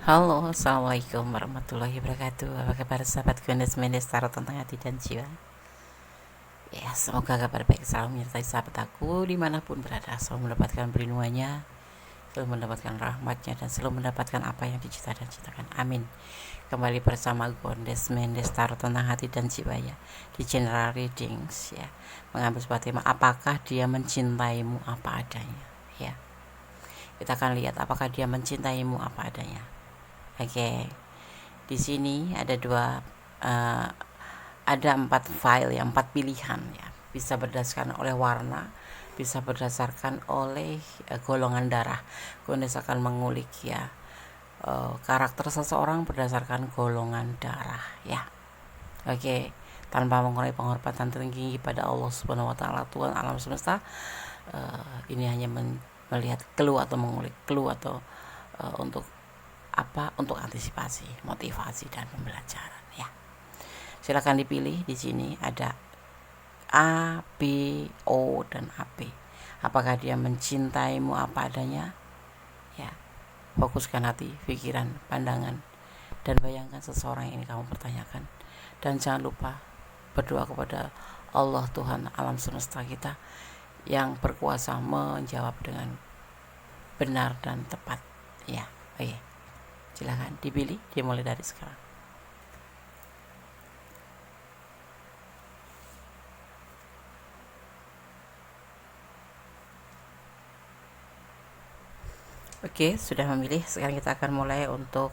Halo, assalamualaikum warahmatullahi wabarakatuh. Apa kabar sahabat Gunes Mendes Tarot tentang hati dan jiwa? Ya, semoga kabar baik selalu menyertai sahabat aku dimanapun berada, selalu mendapatkan perlindungannya, selalu mendapatkan rahmatnya, dan selalu mendapatkan apa yang dicita dan citakan. Amin. Kembali bersama Gunes Mendes Tarot tentang hati dan jiwa ya, di general readings ya, mengambil sebuah tema, apakah dia mencintaimu apa adanya ya. Kita akan lihat apakah dia mencintaimu apa adanya. Oke, di sini ada ada 4 file ya, 4 pilihan ya. Bisa berdasarkan oleh warna, bisa berdasarkan oleh golongan darah. Gunes akan mengulik ya karakter seseorang berdasarkan golongan darah ya. Oke, tanpa mengurangi penghormatan tertinggi pada Allah Subhanahu wa taala, Tuhan alam semesta. Ini hanya melihat clue atau mengulik clue atau untuk antisipasi, motivasi dan pembelajaran ya. Silakan dipilih. Di sini ada A, B, O dan AB. Apakah dia mencintaimu apa adanya? Ya. Fokuskan hati, pikiran, pandangan dan bayangkan seseorang yang ini kamu pertanyakan. Dan jangan lupa berdoa kepada Allah Tuhan alam semesta kita yang berkuasa menjawab dengan benar dan tepat ya. Oke. Silahkan dipilih, dimulai dari sekarang. Oke, sudah memilih. Sekarang kita akan mulai untuk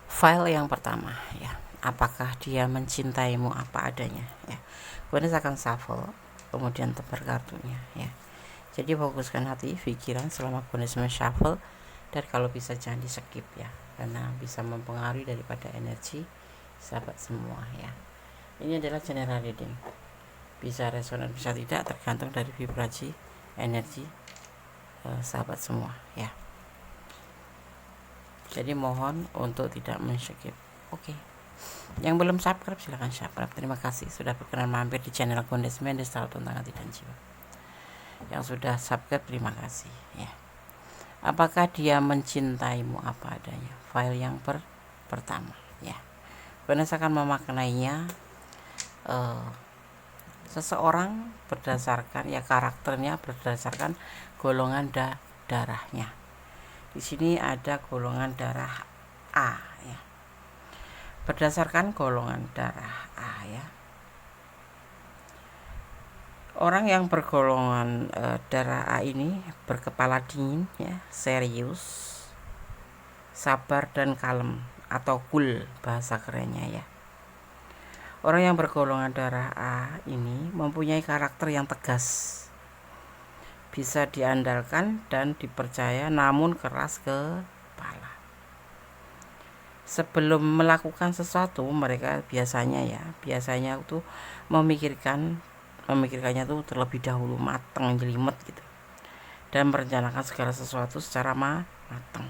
file yang pertama ya. Apakah dia mencintaimu apa adanya ya. Kemudian akan shuffle, kemudian tebar kartunya ya. Jadi fokuskan hati, pikiran selama Gunes shuffle, dan kalau bisa jangan di skip ya, karena bisa mempengaruhi daripada energi sahabat semua ya. Ini adalah general reading, bisa resonan bisa tidak, tergantung dari vibrasi energi sahabat semua ya. Jadi mohon untuk tidak men-skip. Oke. Yang belum subscribe silahkan subscribe. Terima kasih sudah berkenan mampir di channel Gunes Mendes Tarot tentang hati dan jiwa. Yang sudah subscribe terima kasih ya. Apakah dia mencintaimu apa adanya? File yang pertama ya. Gunes akan memaknainya seseorang berdasarkan ya karakternya, berdasarkan golongan darahnya. Di sini ada golongan darah A ya. Berdasarkan golongan darah A ya. Orang yang bergolongan darah A ini berkepala dingin ya, serius, sabar dan kalem atau cool bahasa kerennya ya. Orang yang bergolongan darah A ini mempunyai karakter yang tegas, bisa diandalkan dan dipercaya, namun keras kepala. Sebelum melakukan sesuatu mereka biasanya itu memikirkannya tuh terlebih dahulu, matang, jelimet gitu, dan merencanakan segala sesuatu secara matang.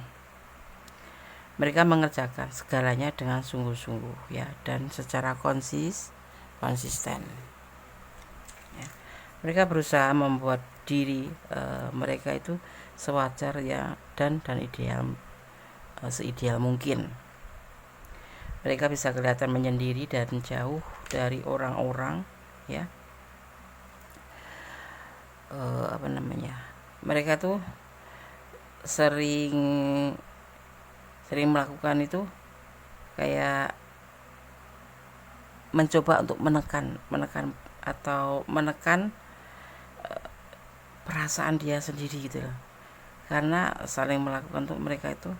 Mereka mengerjakan segalanya dengan sungguh-sungguh ya, dan secara konsisten ya. Mereka berusaha membuat diri mereka itu sewajar ya, dan ideal, seideal mungkin. Mereka bisa kelihatan menyendiri dan jauh dari orang-orang ya. Mereka tuh sering melakukan itu kayak mencoba untuk menekan atau menekan perasaan dia sendiri gitu loh. Karena saling melakukan tuh mereka itu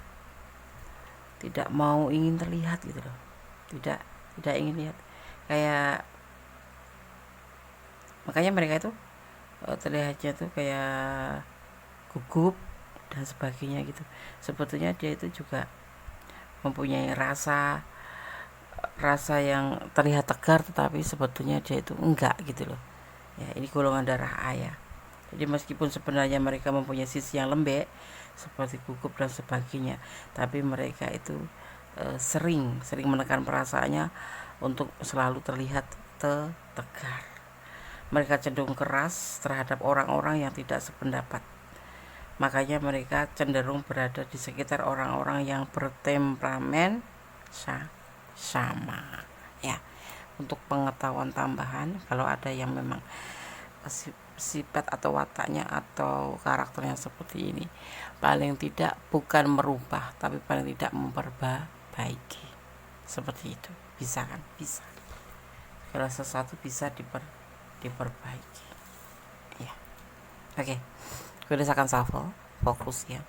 tidak mau ingin terlihat gitu loh. Tidak ingin lihat. Kayak makanya mereka itu terlihatnya tuh kayak gugup dan sebagainya gitu. Sebetulnya dia itu juga mempunyai rasa yang terlihat tegar, tetapi sebetulnya dia itu enggak gitu loh ya. Ini golongan darah A ya. Jadi meskipun sebenarnya mereka mempunyai sisi yang lembek seperti gugup dan sebagainya, tapi mereka itu sering menekan perasaannya untuk selalu terlihat tegar. Mereka cenderung keras terhadap orang-orang yang tidak sependapat. Makanya mereka cenderung berada di sekitar orang-orang yang bertemperamen sama ya. Untuk pengetahuan tambahan, kalau ada yang memang sifat atau wataknya atau karakternya seperti ini, paling tidak bukan merubah tapi paling tidak memperbaiki, seperti itu. Bisa kan? Bisa. Kalau sesuatu bisa diperbaiki ya. Oke, gue akan shuffle, fokus ya.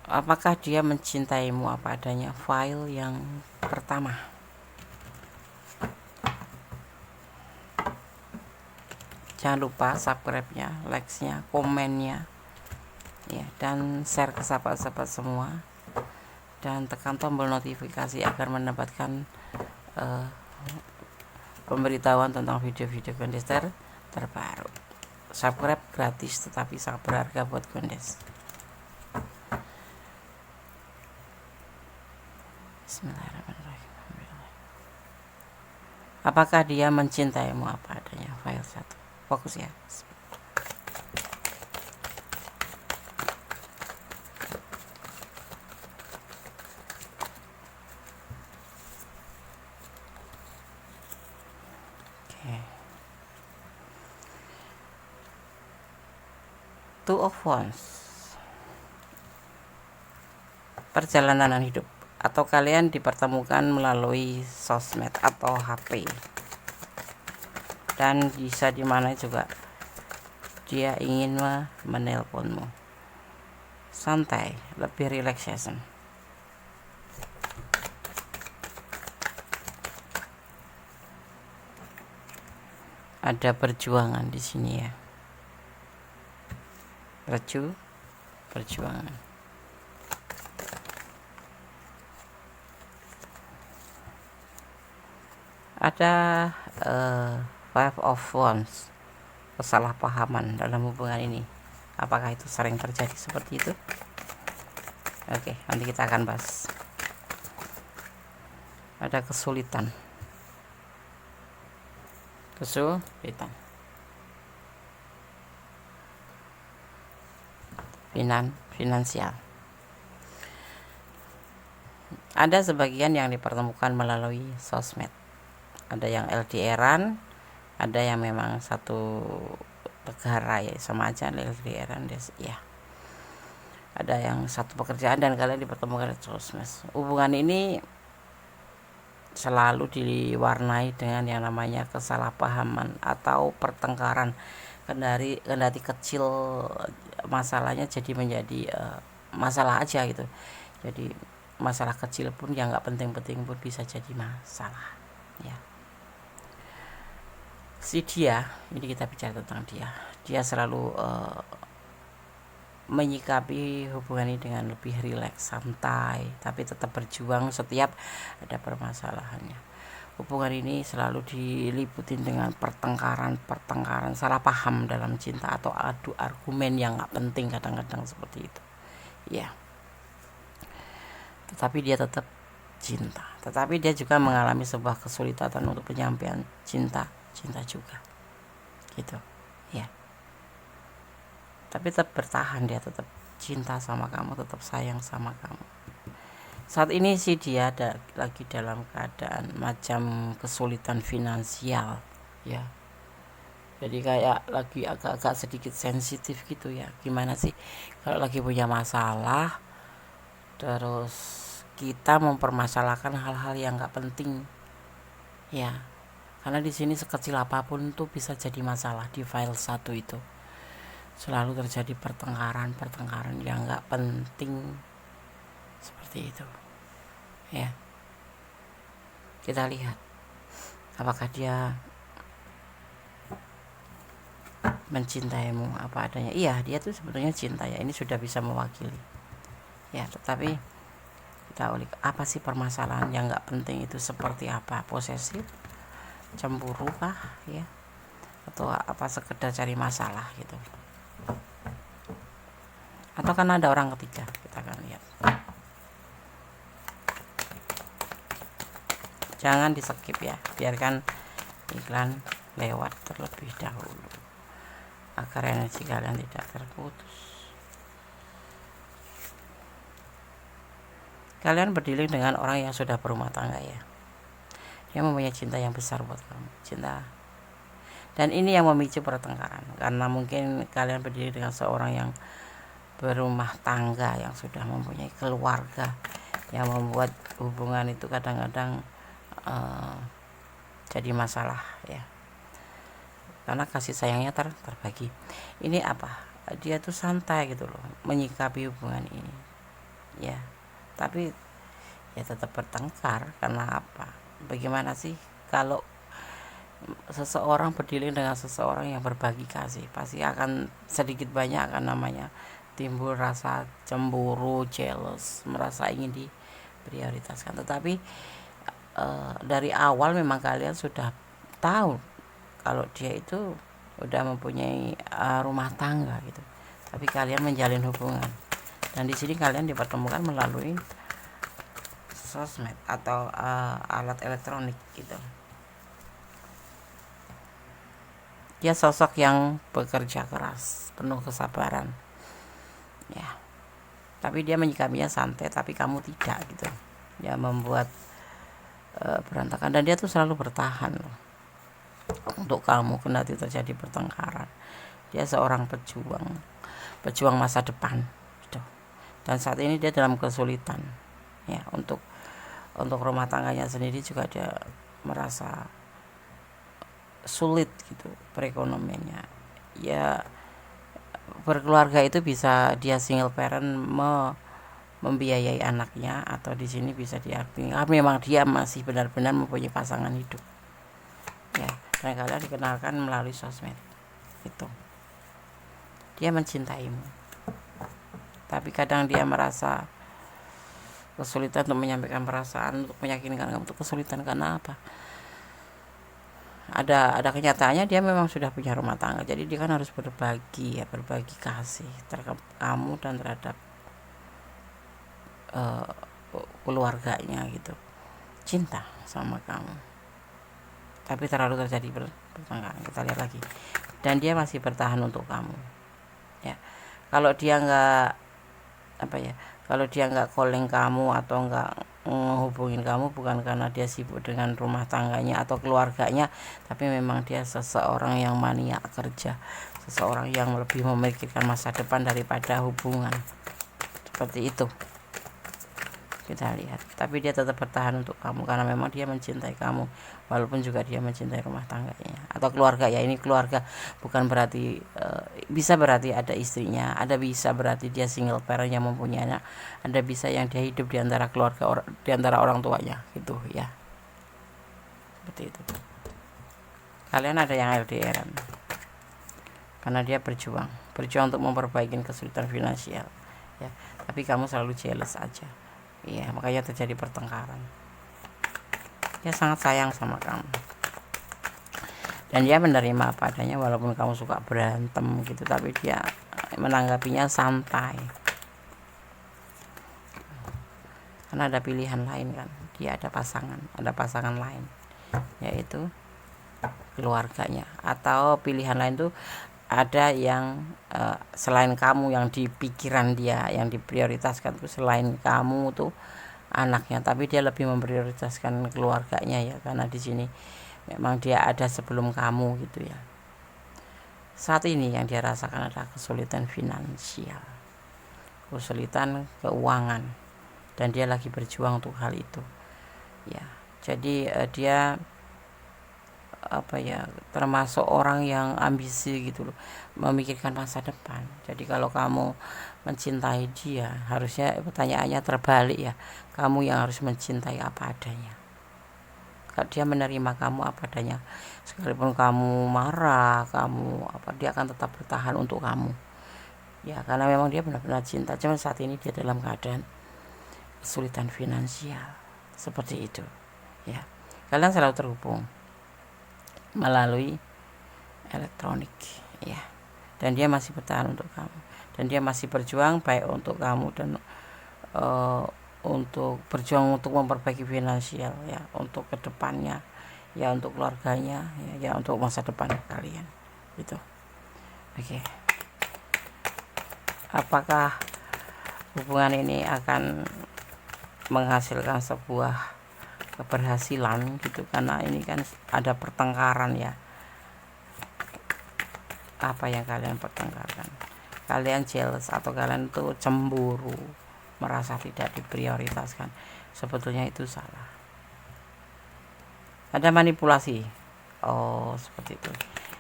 Apakah dia mencintaimu apa adanya? File yang pertama. Jangan lupa subscribe-nya, like-nya, komennya ya, dan share ke sahabat-sahabat semua, dan tekan tombol notifikasi agar mendapatkan pemberitahuan tentang video-video Gondes terbaru. Subscribe gratis tetapi sangat berharga buat Gondes. Bismillahirrahmanirrahim. Apakah dia mencintaimu apa adanya? File 1. Fokus ya. Oke. Two of Wands. Perjalanan hidup, atau kalian dipertemukan melalui sosmed atau HP, dan bisa dimana juga dia ingin menelponmu. Santai, lebih relaxation. Ada perjuangan di sini ya. Perjuangan. Ada Five of Wands, kesalahpahaman dalam hubungan ini. Apakah itu sering terjadi seperti itu? Oke, nanti kita akan bahas. Ada kesulitan. Finansial. Ada sebagian yang dipertemukan melalui sosmed. Ada yang LDR-an, ada yang memang satu negara ya, sama aja LDR-an ya. Ada yang satu pekerjaan dan kalian dipertemukan di sosmed. Hubungan ini selalu diwarnai dengan yang namanya kesalahpahaman atau pertengkaran. Kendati kecil masalahnya jadi menjadi masalah aja gitu. Jadi masalah kecil pun yang nggak penting-penting pun bisa jadi masalah ya. Si dia, ini kita bicara tentang dia selalu menyikapi hubungan ini dengan lebih rileks, santai, tapi tetap berjuang setiap ada permasalahannya. Hubungan ini selalu diliputin dengan pertengkaran, salah paham dalam cinta, atau adu argumen yang gak penting kadang-kadang seperti itu ya. Tetapi dia tetap cinta, tetapi dia juga mengalami sebuah kesulitan untuk penyampaian cinta juga gitu ya. Tapi tetap bertahan, dia tetap cinta sama kamu, tetap sayang sama kamu. Saat ini sih dia ada lagi dalam keadaan macam kesulitan finansial ya. Jadi kayak lagi agak-agak sedikit sensitif gitu ya. Gimana sih kalau lagi punya masalah terus kita mempermasalahkan hal-hal yang nggak penting ya. Karena di sini sekecil apapun tuh bisa jadi masalah. Di file 1 itu selalu terjadi pertengkaran yang nggak penting seperti itu ya. Kita lihat apakah dia mencintaimu apa adanya. Iya, dia tuh sebenarnya cinta ya. Ini sudah bisa mewakili ya. Tetapi kita ulik, apa sih permasalahan yang nggak penting itu seperti apa? Posesif, cemburu kah ya, atau apa sekedar cari masalah gitu, atau kan ada orang ketiga? Kita akan lihat. Jangan di skip ya, biarkan iklan lewat terlebih dahulu. agar energi kalian tidak terputus. Kalian berdealing dengan orang yang sudah berumah tangga ya. Dia mempunyai cinta yang besar buat kamu, cinta. Dan ini yang memicu pertengkaran, karena mungkin kalian berdiri dengan seorang yang berumah tangga, yang sudah mempunyai keluarga, yang membuat hubungan itu kadang-kadang jadi masalah ya, karena kasih sayangnya terbagi. Ini apa? Dia tuh santai gitu loh menyikapi hubungan ini ya, tapi ya tetap bertengkar. Karena apa? Bagaimana sih kalau seseorang berdealing dengan seseorang yang berbagi kasih, pasti akan sedikit banyak akan namanya timbul rasa cemburu, jealous, merasa ingin diprioritaskan. Tetapi dari awal memang kalian sudah tahu kalau dia itu udah mempunyai rumah tangga gitu, tapi kalian menjalin hubungan. Dan di sini kalian dipertemukan melalui sosmed atau alat elektronik gitu. Dia sosok yang bekerja keras, penuh kesabaran ya, tapi dia menyikapinya santai, tapi kamu tidak gitu ya, membuat berantakan. Dan dia tuh selalu bertahan loh untuk kamu kendati terjadi pertengkaran. Dia seorang pejuang masa depan gitu. Dan saat ini dia dalam kesulitan ya, untuk rumah tangganya sendiri juga dia merasa sulit gitu perekonomiannya ya. Berkeluarga itu bisa dia single parent membiayai anaknya, atau di sini bisa diartikan memang dia masih benar-benar mempunyai pasangan hidup ya. Dan kalian dikenalkan melalui sosmed itu. Dia mencintaimu, tapi kadang dia merasa kesulitan untuk menyampaikan perasaan, untuk meyakinkan kamu. Untuk kesulitan karena apa? Ada kenyataannya dia memang sudah punya rumah tangga, jadi dia kan harus berbagi kasih terhadap kamu dan terhadap keluarganya gitu, cinta sama kamu. Tapi terlalu terjadi pertengkaran, kita lihat lagi. Dan dia masih bertahan untuk kamu ya. Kalau dia nggak calling kamu atau nggak menghubungin kamu, bukan karena dia sibuk dengan rumah tangganya atau keluarganya, tapi memang dia seseorang yang mania kerja, seseorang yang lebih memikirkan masa depan daripada hubungan. Seperti itu kita lihat. Tapi dia tetap bertahan untuk kamu karena memang dia mencintai kamu, walaupun juga dia mencintai rumah tangganya atau keluarga ya. Ini keluarga bukan berarti bisa berarti ada istrinya, ada bisa berarti dia single parent yang mempunyai anak, ada bisa yang dia hidup di antara keluarga, di antara orang tuanya gitu ya. Seperti itu. Kalian ada yang LDRan karena dia berjuang untuk memperbaiki kesulitan finansial ya, tapi kamu selalu jealous aja. Iya, makanya terjadi pertengkaran. Dia sangat sayang sama kamu. Dan dia menerima apa adanya, walaupun kamu suka berantem gitu, tapi dia menanggapinya santai. Karena ada pilihan lain kan. Dia ada pasangan lain, yaitu keluarganya. Atau pilihan lain tuh ada yang selain kamu, yang di pikiran dia, yang diprioritaskan tuh selain kamu tuh anaknya, tapi dia lebih memprioritaskan keluarganya ya, karena di sini memang dia ada sebelum kamu gitu ya. Saat ini yang dia rasakan adalah kesulitan finansial, kesulitan keuangan, dan dia lagi berjuang untuk hal itu ya. Jadi dia termasuk orang yang ambisi gitu loh, memikirkan masa depan. Jadi kalau kamu mencintai dia, harusnya pertanyaannya terbalik ya, kamu yang harus mencintai apa adanya. Kalau dia menerima kamu apa adanya, sekalipun kamu marah, dia akan tetap bertahan untuk kamu ya, karena memang dia benar-benar cinta. Cuma saat ini dia dalam keadaan kesulitan finansial seperti itu ya. Kalian selalu terhubung melalui elektronik ya, dan dia masih bertahan untuk kamu, dan dia masih berjuang baik untuk kamu dan untuk berjuang untuk memperbaiki finansial ya, untuk kedepannya ya, untuk keluarganya ya, untuk masa depan kalian gitu. Oke, apakah hubungan ini akan menghasilkan sebuah keberhasilan gitu, karena ini kan ada pertengkaran ya. Apa yang kalian pertengkarkan? Kalian jealous atau kalian tuh cemburu, merasa tidak diprioritaskan. Sebetulnya itu salah. Ada manipulasi. Oh, seperti itu.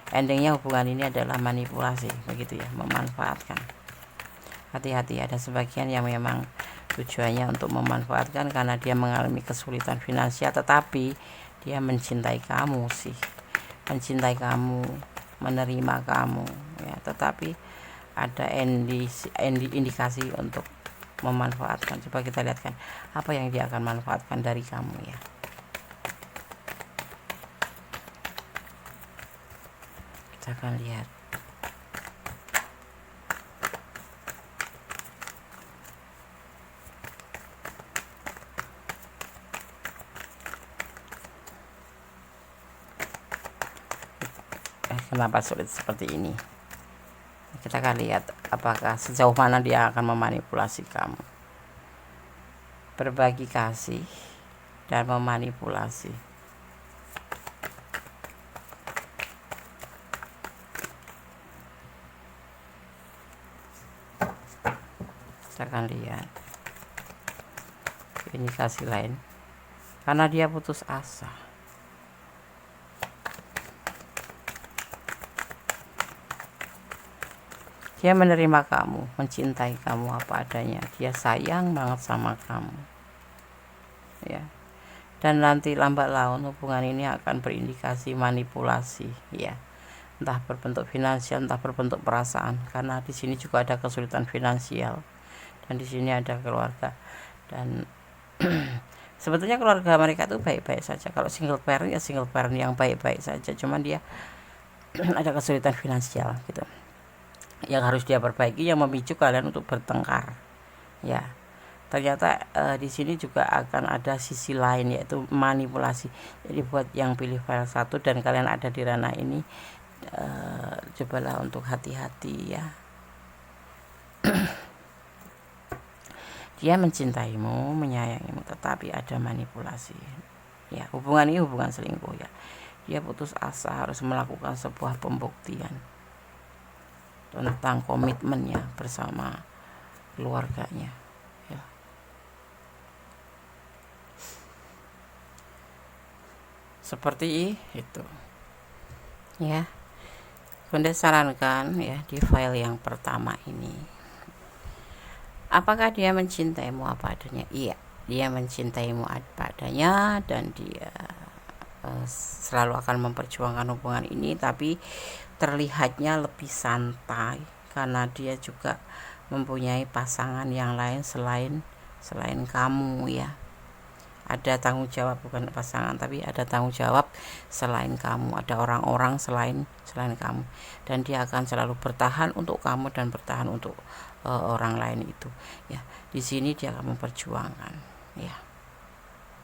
Endingnya hubungan ini adalah manipulasi, begitu ya, memanfaatkan. Hati-hati, ada sebagian yang memang tujuannya untuk memanfaatkan karena dia mengalami kesulitan finansial, tetapi dia mencintai kamu sih, mencintai kamu, menerima kamu ya, tetapi ada indikasi untuk memanfaatkan. Coba kita lihatkan apa yang dia akan manfaatkan dari kamu ya. Kita akan lihat. Kenapa sulit seperti ini? Kita akan lihat apakah sejauh mana dia akan memanipulasi kamu. Berbagi kasih dan memanipulasi. Kita akan lihat indikasi lain, karena dia putus asa. Dia menerima kamu, mencintai kamu apa adanya. Dia sayang banget sama kamu ya. Dan nanti lambat laun hubungan ini akan berindikasi manipulasi ya, entah berbentuk finansial, entah berbentuk perasaan, karena di sini juga ada kesulitan finansial dan di sini ada keluarga. Dan sebetulnya keluarga mereka tuh baik-baik saja. Kalau single parent ya single parent yang baik-baik saja, cuman dia ada kesulitan finansial gitu yang harus dia perbaiki, yang memicu kalian untuk bertengkar ya. Ternyata di sini juga akan ada sisi lain, yaitu manipulasi. Jadi buat yang pilih file 1 dan kalian ada di ranah ini, cobalah untuk hati-hati ya. Dia mencintaimu, menyayangimu, tetapi ada manipulasi ya. Hubungan ini hubungan selingkuh ya. Dia putus asa, harus melakukan sebuah pembuktian tentang komitmennya bersama keluarganya ya. Seperti itu ya. Bunda sarankan ya, di file yang pertama ini, apakah dia mencintaimu apa adanya? Iya, dia mencintaimu apa adanya, dan dia selalu akan memperjuangkan hubungan ini, tapi terlihatnya lebih santai karena dia juga mempunyai pasangan yang lain selain kamu ya. Ada tanggung jawab, bukan pasangan tapi ada tanggung jawab selain kamu, ada orang-orang selain kamu, dan dia akan selalu bertahan untuk kamu dan bertahan untuk orang lain itu ya. Di sini dia akan memperjuangkan ya,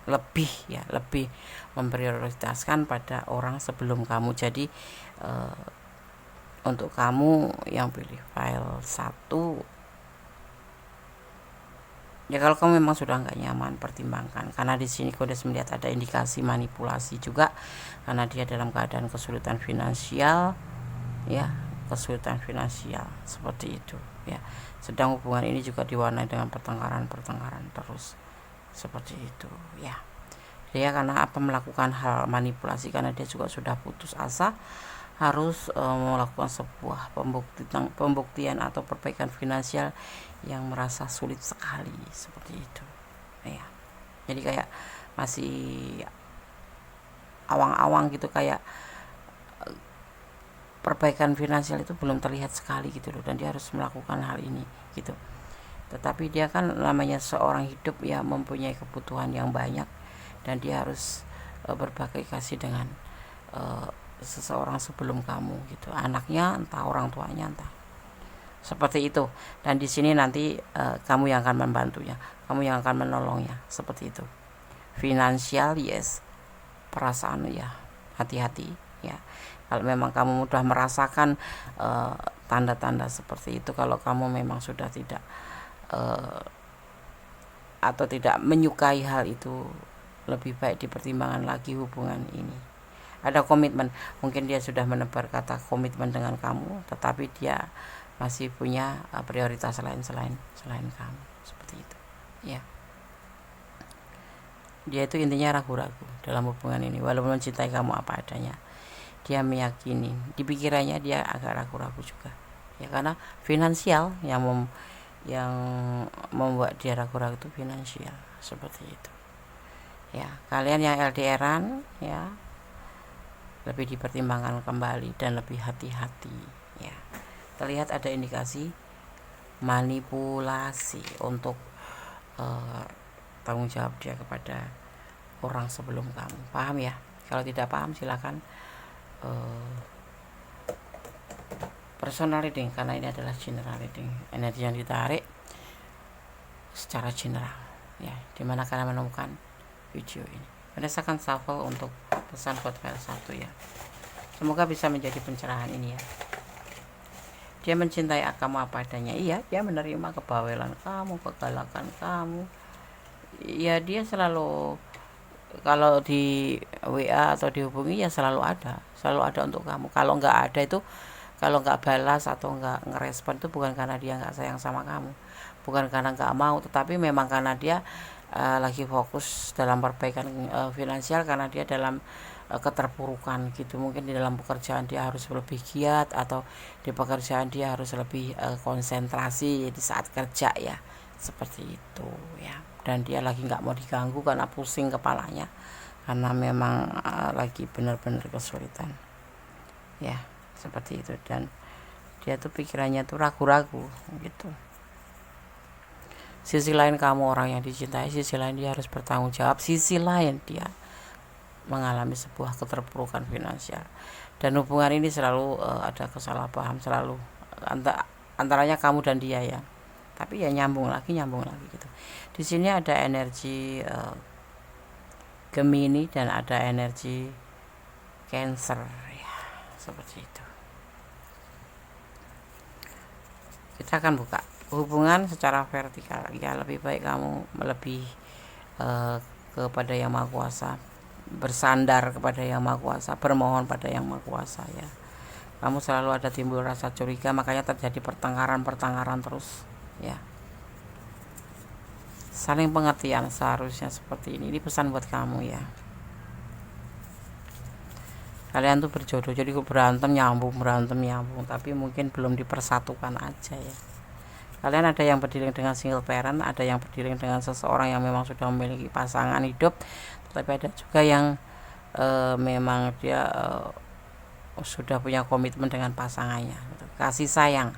lebih memprioritaskan pada orang sebelum kamu. Jadi untuk kamu yang pilih file 1 ya, kalau kamu memang sudah nggak nyaman, pertimbangkan, karena di sini kode melihat ada indikasi manipulasi juga, karena dia dalam keadaan kesulitan finansial ya, kesulitan finansial seperti itu ya. Sedang hubungan ini juga diwarnai dengan pertengkaran terus seperti itu ya. Dia karena apa melakukan hal manipulasi, karena dia juga sudah putus asa, harus melakukan sebuah pembuktian atau perbaikan finansial yang merasa sulit sekali seperti itu ya. Jadi kayak masih awang-awang gitu, kayak perbaikan finansial itu belum terlihat sekali gitu loh, dan dia harus melakukan hal ini gitu. Tetapi dia kan namanya seorang hidup ya, mempunyai kebutuhan yang banyak, dan dia harus berbagi kasih dengan seseorang sebelum kamu gitu, anaknya, entah orang tuanya, entah seperti itu. Dan di sini nanti kamu yang akan membantunya, kamu yang akan menolongnya seperti itu. Finansial yes, perasaan ya hati-hati ya. Kalau memang kamu mudah merasakan tanda-tanda seperti itu. Kalau kamu memang sudah tidak atau tidak menyukai hal itu, lebih baik dipertimbangkan lagi hubungan ini. Ada komitmen, mungkin dia sudah menebar kata komitmen dengan kamu, tetapi dia masih punya prioritas lain selain kamu, seperti itu ya. Dia itu intinya ragu-ragu dalam hubungan ini, walaupun mencintai kamu apa adanya. Dia meyakini, di pikirannya dia agak ragu-ragu juga ya, karena finansial yang membuat dia ragu-ragu itu finansial, seperti itu ya. Kalian yang LDRan ya, lebih dipertimbangkan kembali dan lebih hati-hati ya. Terlihat ada indikasi manipulasi untuk tanggung jawab dia kepada orang sebelum kamu. Paham ya? Kalau tidak paham silakan personal reading, karena ini adalah general reading, energi yang ditarik secara general ya. Dimana kalian menemukan video ini berdasarkan shuffle untuk pesan buat file 1 ya. Semoga bisa menjadi pencerahan ini ya. Dia mencintai kamu apa adanya, iya. Dia menerima kebawelan kamu, kegalakan kamu ya. Dia selalu, kalau di WA atau dihubungi ya selalu ada untuk kamu. Kalau nggak ada itu, kalau nggak balas atau nggak ngerespon itu bukan karena dia nggak sayang sama kamu, bukan karena nggak mau, tetapi memang karena dia lagi fokus dalam perbaikan finansial, karena dia dalam keterpurukan gitu. Mungkin di dalam pekerjaan dia harus lebih giat, atau di pekerjaan dia harus lebih konsentrasi di saat kerja ya, seperti itu ya. Dan dia lagi nggak mau diganggu karena pusing kepalanya, karena memang lagi benar-benar kesulitan ya, seperti itu. Dan dia tuh pikirannya tuh ragu-ragu gitu. Sisi lain kamu orang yang dicintai, sisi lain dia harus bertanggung jawab, sisi lain dia mengalami sebuah keterpurukan finansial. Dan hubungan ini selalu ada kesalahpaham, selalu antaranya kamu dan dia ya. Tapi ya nyambung lagi gitu. Di sini ada energi Gemini dan ada energi Cancer ya, seperti itu. Kita akan buka hubungan secara vertikal ya. Lebih baik kamu lebih kepada Yang Maha Kuasa, bersandar kepada Yang Maha Kuasa, bermohon pada Yang Maha Kuasa ya. Kamu selalu ada timbul rasa curiga, makanya terjadi pertengkaran terus ya. Saling pengertian seharusnya seperti ini. Ini pesan buat kamu ya. Kalian tuh berjodoh, jadi berantem nyambung, tapi mungkin belum dipersatukan aja ya. Kalian ada yang berdiri dengan single parent, ada yang berdiri dengan seseorang yang memang sudah memiliki pasangan hidup, tapi ada juga yang memang dia sudah punya komitmen dengan pasangannya gitu. Kasih sayang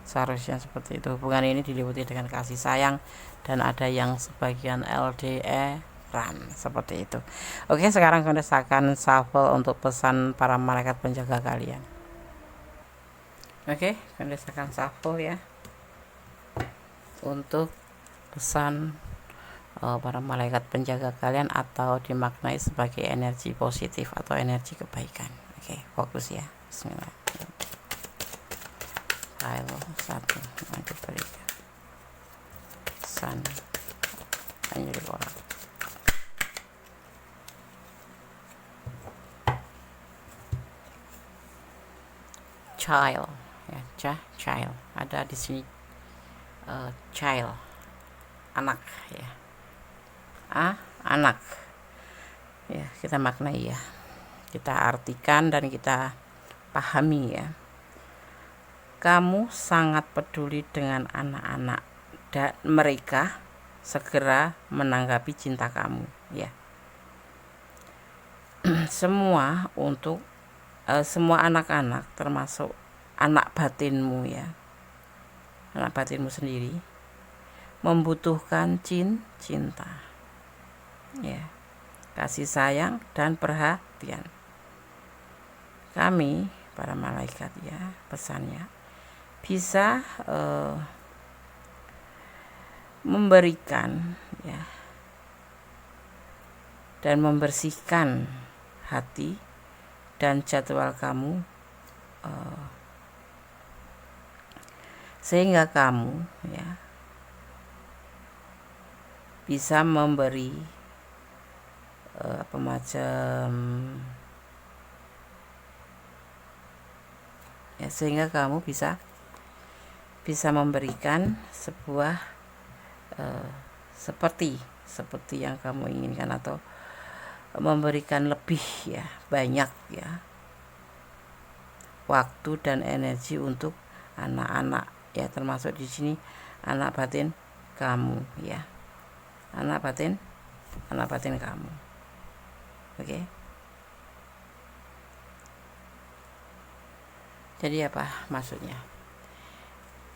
seharusnya seperti itu. Hubungan ini diliputi dengan kasih sayang, dan ada yang sebagian LDRan seperti itu. Oke, sekarang kita akan shuffle untuk pesan para malaikat penjaga kalian. Oke, kita akan shuffle ya untuk pesan para malaikat penjaga kalian, atau dimaknai sebagai energi positif atau energi kebaikan. Oke, fokus ya. Bismillah. File 1 maju berikan pesan anjir orang. Child ya, child ada di sini. Child, anak ya, anak ya. Kita maknai ya, kita artikan dan kita pahami ya. Kamu sangat peduli dengan anak-anak, dan mereka segera menanggapi cinta kamu ya. Semua untuk semua anak-anak, termasuk anak batinmu ya, anak batinmu sendiri, membutuhkan cinta ya, kasih sayang dan perhatian. Kami para malaikat ya, pesannya bisa memberikan ya, dan membersihkan hati dan jadwal kamu sehingga kamu ya bisa memberi apa macam ya, sehingga kamu bisa memberikan sebuah seperti yang kamu inginkan, atau memberikan lebih ya, banyak ya, waktu dan energi untuk anak-anak ya, termasuk di sini anak batin kamu ya, anak batin kamu. Oke. Jadi apa maksudnya?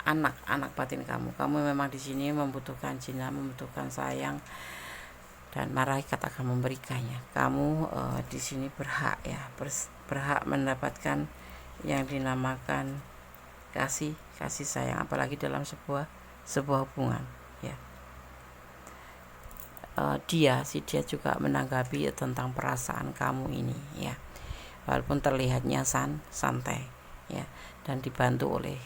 Anak batin kamu memang di sini membutuhkan cinta, membutuhkan sayang, dan malaikat akan memberikannya. Kamu di sini berhak ya, berhak mendapatkan yang dinamakan kasih sayang, apalagi dalam sebuah hubungan ya. Dia juga menanggapi tentang perasaan kamu ini ya, walaupun terlihatnya santai ya, dan dibantu oleh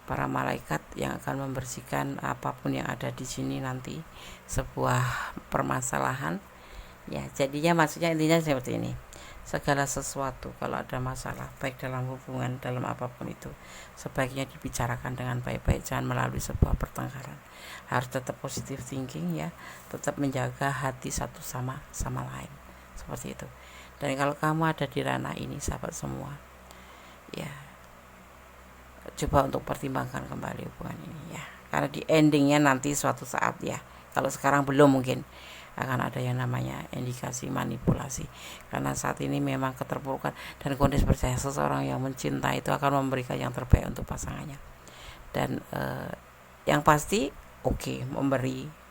para malaikat yang akan membersihkan apapun yang ada di sini nanti, sebuah permasalahan ya. Jadinya maksudnya intinya seperti ini, segala sesuatu kalau ada masalah baik dalam hubungan, dalam apapun itu, sebaiknya dibicarakan dengan baik-baik, jangan melalui sebuah pertengkaran. Harus tetap positive thinking ya, tetap menjaga hati satu sama lain, seperti itu. Dan kalau kamu ada di ranah ini sahabat semua ya, coba untuk pertimbangkan kembali hubungan ini ya, karena di endingnya nanti suatu saat ya, kalau sekarang belum, mungkin akan ada yang namanya indikasi manipulasi, karena saat ini memang keterpurukan. Dan kondisi percaya, seseorang yang mencintai itu akan memberikan yang terbaik untuk pasangannya, dan yang pasti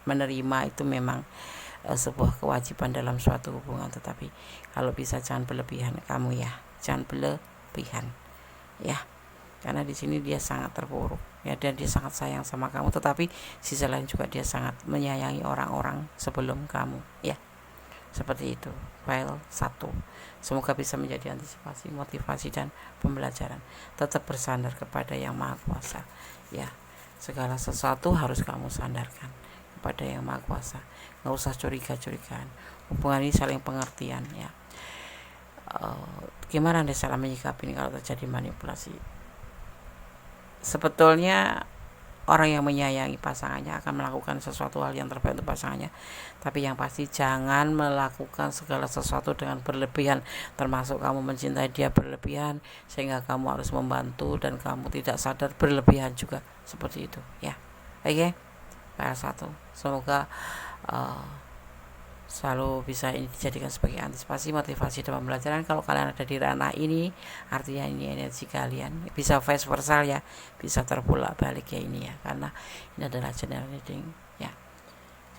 menerima itu memang sebuah kewajiban dalam suatu hubungan, tetapi kalau bisa jangan berlebihan kamu ya, jangan berlebihan ya, karena di sini dia sangat terpuruk ya, dan dia sangat sayang sama kamu, tetapi sisi lain juga dia sangat menyayangi orang-orang sebelum kamu ya, seperti itu. File 1 semoga bisa menjadi antisipasi, motivasi, dan pembelajaran. Tetap bersandar kepada Yang Maha Kuasa ya, segala sesuatu harus kamu sandarkan kepada Yang Maha Kuasa, nggak usah curiga-curigaan. Hubungan ini saling pengertian ya. Gimana Anda salah menyikapi ini kalau terjadi manipulasi? Sebetulnya orang yang menyayangi pasangannya akan melakukan sesuatu hal yang terbaik untuk pasangannya, tapi yang pasti jangan melakukan segala sesuatu dengan berlebihan, termasuk kamu mencintai dia berlebihan sehingga kamu harus membantu dan kamu tidak sadar berlebihan juga, seperti itu ya. Oke, PR1 semoga selalu bisa ini dijadikan sebagai antisipasi, motivasi, dan pembelajaran. Kalau kalian ada di ranah ini, artinya ini energi kalian bisa vice versa ya, bisa terbolak balik ya ini ya, karena ini adalah general reading ya.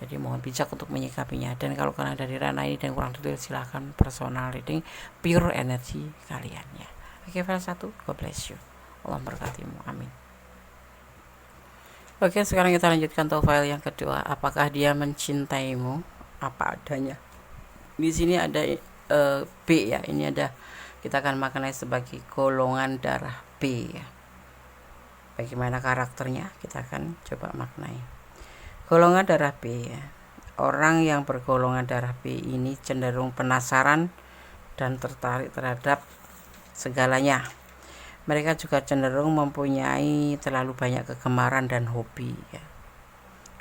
Jadi mohon bijak untuk menyikapinya. Dan kalau kalian ada di ranah ini dan kurang detail, silahkan personal reading pure energi kalian ya. Oke, file 1, God bless you, Allah berkatimu, amin. Oke, sekarang kita lanjutkan untuk file yang kedua. Apakah dia mencintaimu apa adanya? Di sini ada B ya, ini ada, kita akan maknai sebagai golongan darah B ya. Bagaimana karakternya kita akan coba maknai. Golongan darah B ya, orang yang bergolongan darah B ini cenderung penasaran dan tertarik terhadap segalanya. Mereka juga cenderung mempunyai terlalu banyak kegemaran dan hobi ya.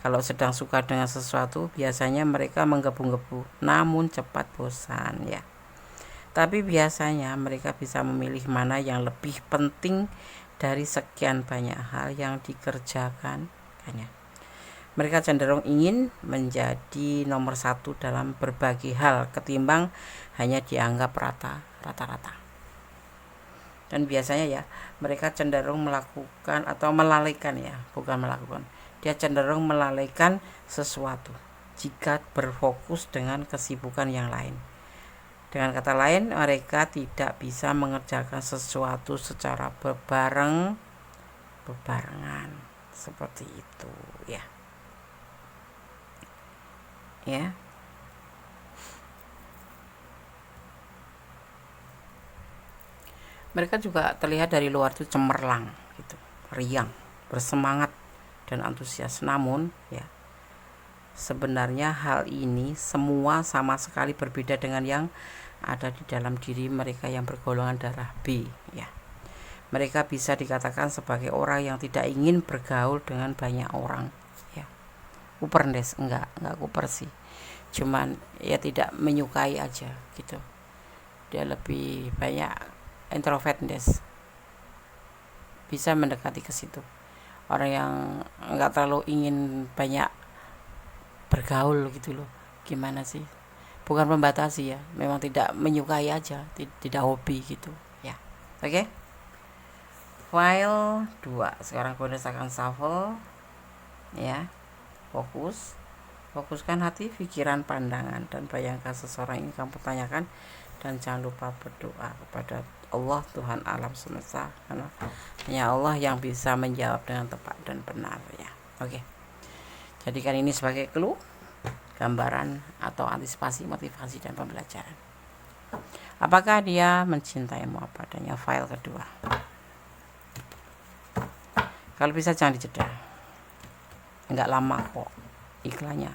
Kalau sedang suka dengan sesuatu, biasanya mereka menggebu-gebu, namun cepat bosan ya. Tapi biasanya mereka bisa memilih mana yang lebih penting dari sekian banyak hal yang dikerjakan. Mereka cenderung ingin menjadi nomor 1 dalam berbagai hal ketimbang hanya dianggap rata-rata. Dan biasanya ya, mereka cenderung melakukan atau melalaikan ya, bukan melakukan. Dia cenderung melalaikan sesuatu jika berfokus dengan kesibukan yang lain. Dengan kata lain, mereka tidak bisa mengerjakan sesuatu secara bebarengan, seperti itu ya. Ya. Mereka juga terlihat dari luar itu cemerlang gitu. riang, bersemangat dan antusias. Namun ya, sebenarnya hal ini semua sama sekali berbeda dengan yang ada di dalam diri mereka yang bergolongan darah B ya. Mereka bisa dikatakan sebagai orang yang tidak ingin bergaul dengan banyak orang ya. Kupernes, enggak kuper sih, cuman ya tidak menyukai aja gitu. Dia lebih banyak introvert des, bisa mendekati ke situ. Orang yang enggak terlalu ingin banyak bergaul gitu loh. Gimana sih, bukan membatasi ya, memang tidak menyukai aja, tidak hobi gitu ya. Oke. File 2. Sekarang bonus akan shuffle ya. Fokuskan hati, pikiran, pandangan, dan bayangkan seseorang yang kamu tanyakan. Dan jangan lupa berdoa kepada Allah, Tuhan alam semesta, karena hanya Allah yang bisa menjawab dengan tepat dan benar ya. Oke. Jadikan ini sebagai clue, gambaran atau antisipasi, motivasi, dan pembelajaran. Apakah dia mencintaimu apa adanya? File kedua. Kalau bisa jangan dijeda, enggak lama kok iklannya,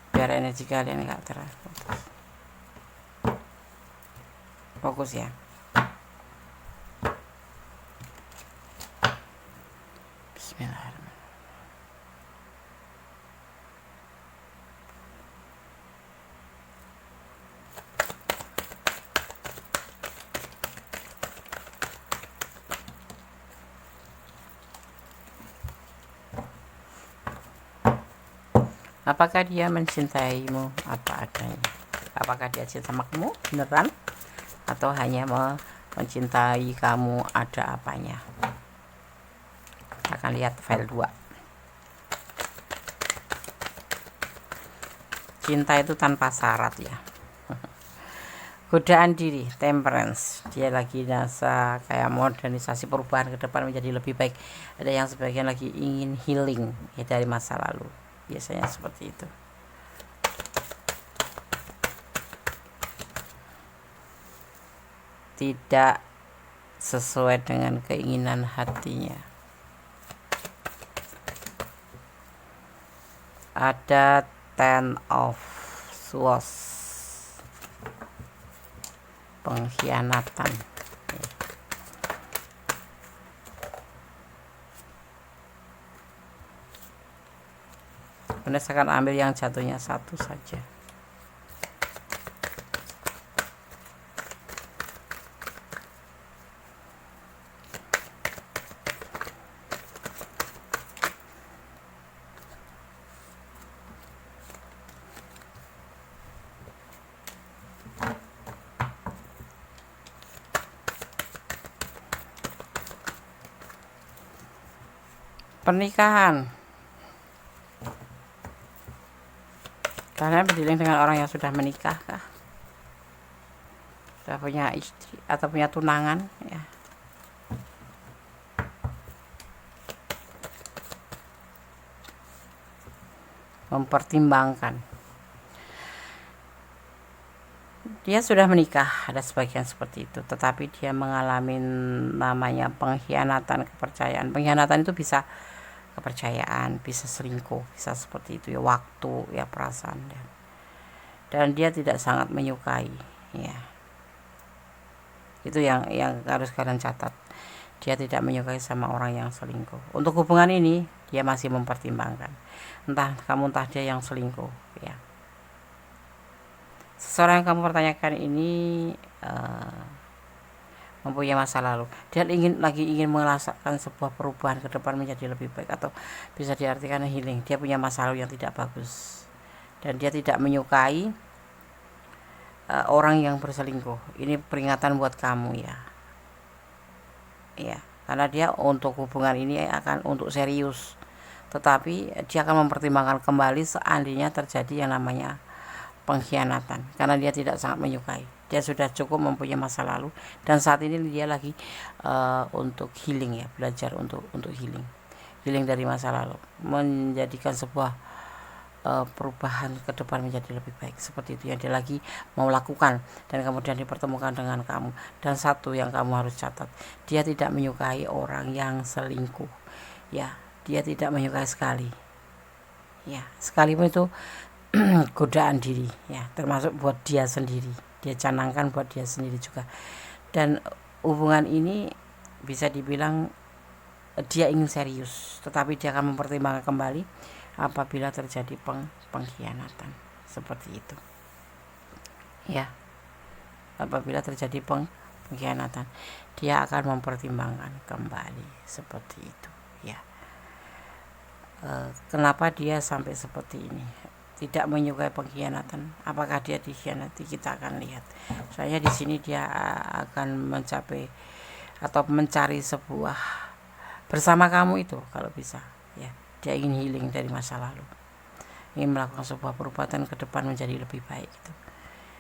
biar energi kalian enggak terputus. Fokus ya. Bismillahirrahmanirrahim. Apakah dia mencintaimu apa adanya? Apakah dia cinta sama kamu beneran, atau hanya mencintai kamu ada apanya? Kita akan lihat file 2. Cinta itu tanpa syarat ya. Godaan diri, temperance. Dia lagi nasa kayak modernisasi, perubahan ke depan menjadi lebih baik. Ada yang sebagian lagi ingin healing ya dari masa lalu. Biasanya seperti itu. Tidak sesuai dengan keinginan hatinya. Ada Ten of Swords, pengkhianatan. Anda akan ambil yang jatuhnya satu saja. Pernikahan. Kalian berdialog dengan orang yang sudah menikah kah? Sudah punya istri atau punya tunangan ya. Mempertimbangkan. Dia sudah menikah, ada sebagian seperti itu, tetapi dia mengalami namanya pengkhianatan kepercayaan. Pengkhianatan itu bisa kepercayaan, bisa selingkuh, bisa seperti itu ya, waktu ya, perasaan dan dia tidak sangat menyukai ya. Itu yang harus kalian catat. Dia tidak menyukai sama orang yang selingkuh. Untuk hubungan ini dia masih mempertimbangkan, entah kamu entah dia yang selingkuh ya. Seseorang yang kamu pertanyakan ini mempunyai masa lalu. Dia ingin merasakan sebuah perubahan ke depan menjadi lebih baik, atau bisa diartikan healing. Dia punya masa lalu yang tidak bagus dan dia tidak menyukai orang yang berselingkuh. Ini peringatan buat kamu ya. Ya, karena dia untuk hubungan ini akan untuk serius. Tetapi dia akan mempertimbangkan kembali seandainya terjadi yang namanya pengkhianatan, karena dia tidak sangat menyukai. Dia sudah cukup mempunyai masa lalu dan saat ini dia lagi untuk healing ya, belajar untuk healing dari masa lalu, menjadikan sebuah perubahan ke depan menjadi lebih baik, seperti itu yang dia lagi mau lakukan, dan kemudian dipertemukan dengan kamu. Dan satu yang kamu harus catat, dia tidak menyukai orang yang selingkuh, ya. Dia tidak menyukai sekali, ya, sekalipun itu godaan diri, ya, termasuk buat dia sendiri, dia canangkan buat dia sendiri juga. Dan hubungan ini bisa dibilang dia ingin serius, tetapi dia akan mempertimbangkan kembali apabila terjadi pengkhianatan, seperti itu, ya. Apabila terjadi pengkhianatan, dia akan mempertimbangkan kembali, seperti itu, ya. Kenapa dia sampai seperti ini, tidak menyukai pengkhianatan? Apakah dia dikhianati? Kita akan lihat. Soalnya di sini dia akan mencapai atau mencari sebuah bersama kamu itu, kalau bisa, ya. Dia ingin healing dari masa lalu, ingin melakukan sebuah perbuatan ke depan menjadi lebih baik itu.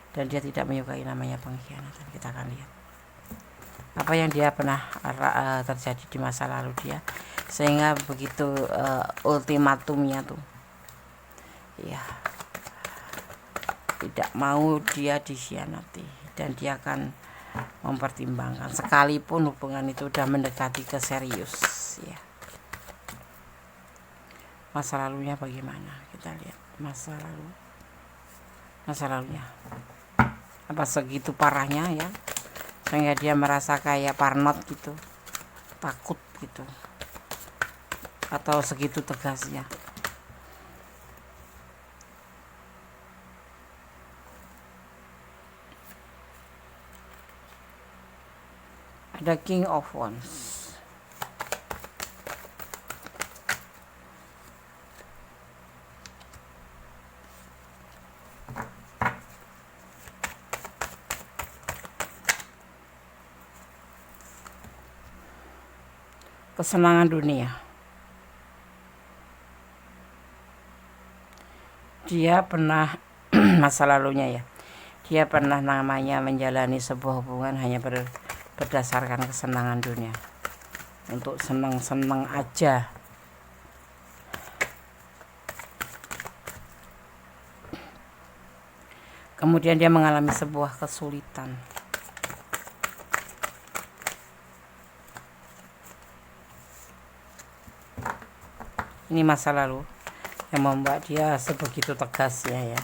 Dan dia tidak menyukai namanya pengkhianatan. Kita akan lihat apa yang dia pernah terjadi di masa lalu dia, sehingga begitu ultimatumnya tuh, ya, tidak mau dia dikhianati, dan dia akan mempertimbangkan sekalipun hubungan itu udah mendekati ke serius, ya. Masa lalunya bagaimana, kita lihat masa lalunya apa segitu parahnya, ya, sehingga dia merasa kayak parnot gitu, takut gitu, atau segitu tegasnya. Ada King of Wands. Kesenangan dunia. Dia pernah masa lalunya, ya, dia pernah namanya menjalani sebuah hubungan hanya berdasarkan kesenangan dunia, untuk senang-senang aja. Kemudian dia mengalami sebuah kesulitan. Ini masa lalu yang membuat dia sebegitu tegasnya, ya.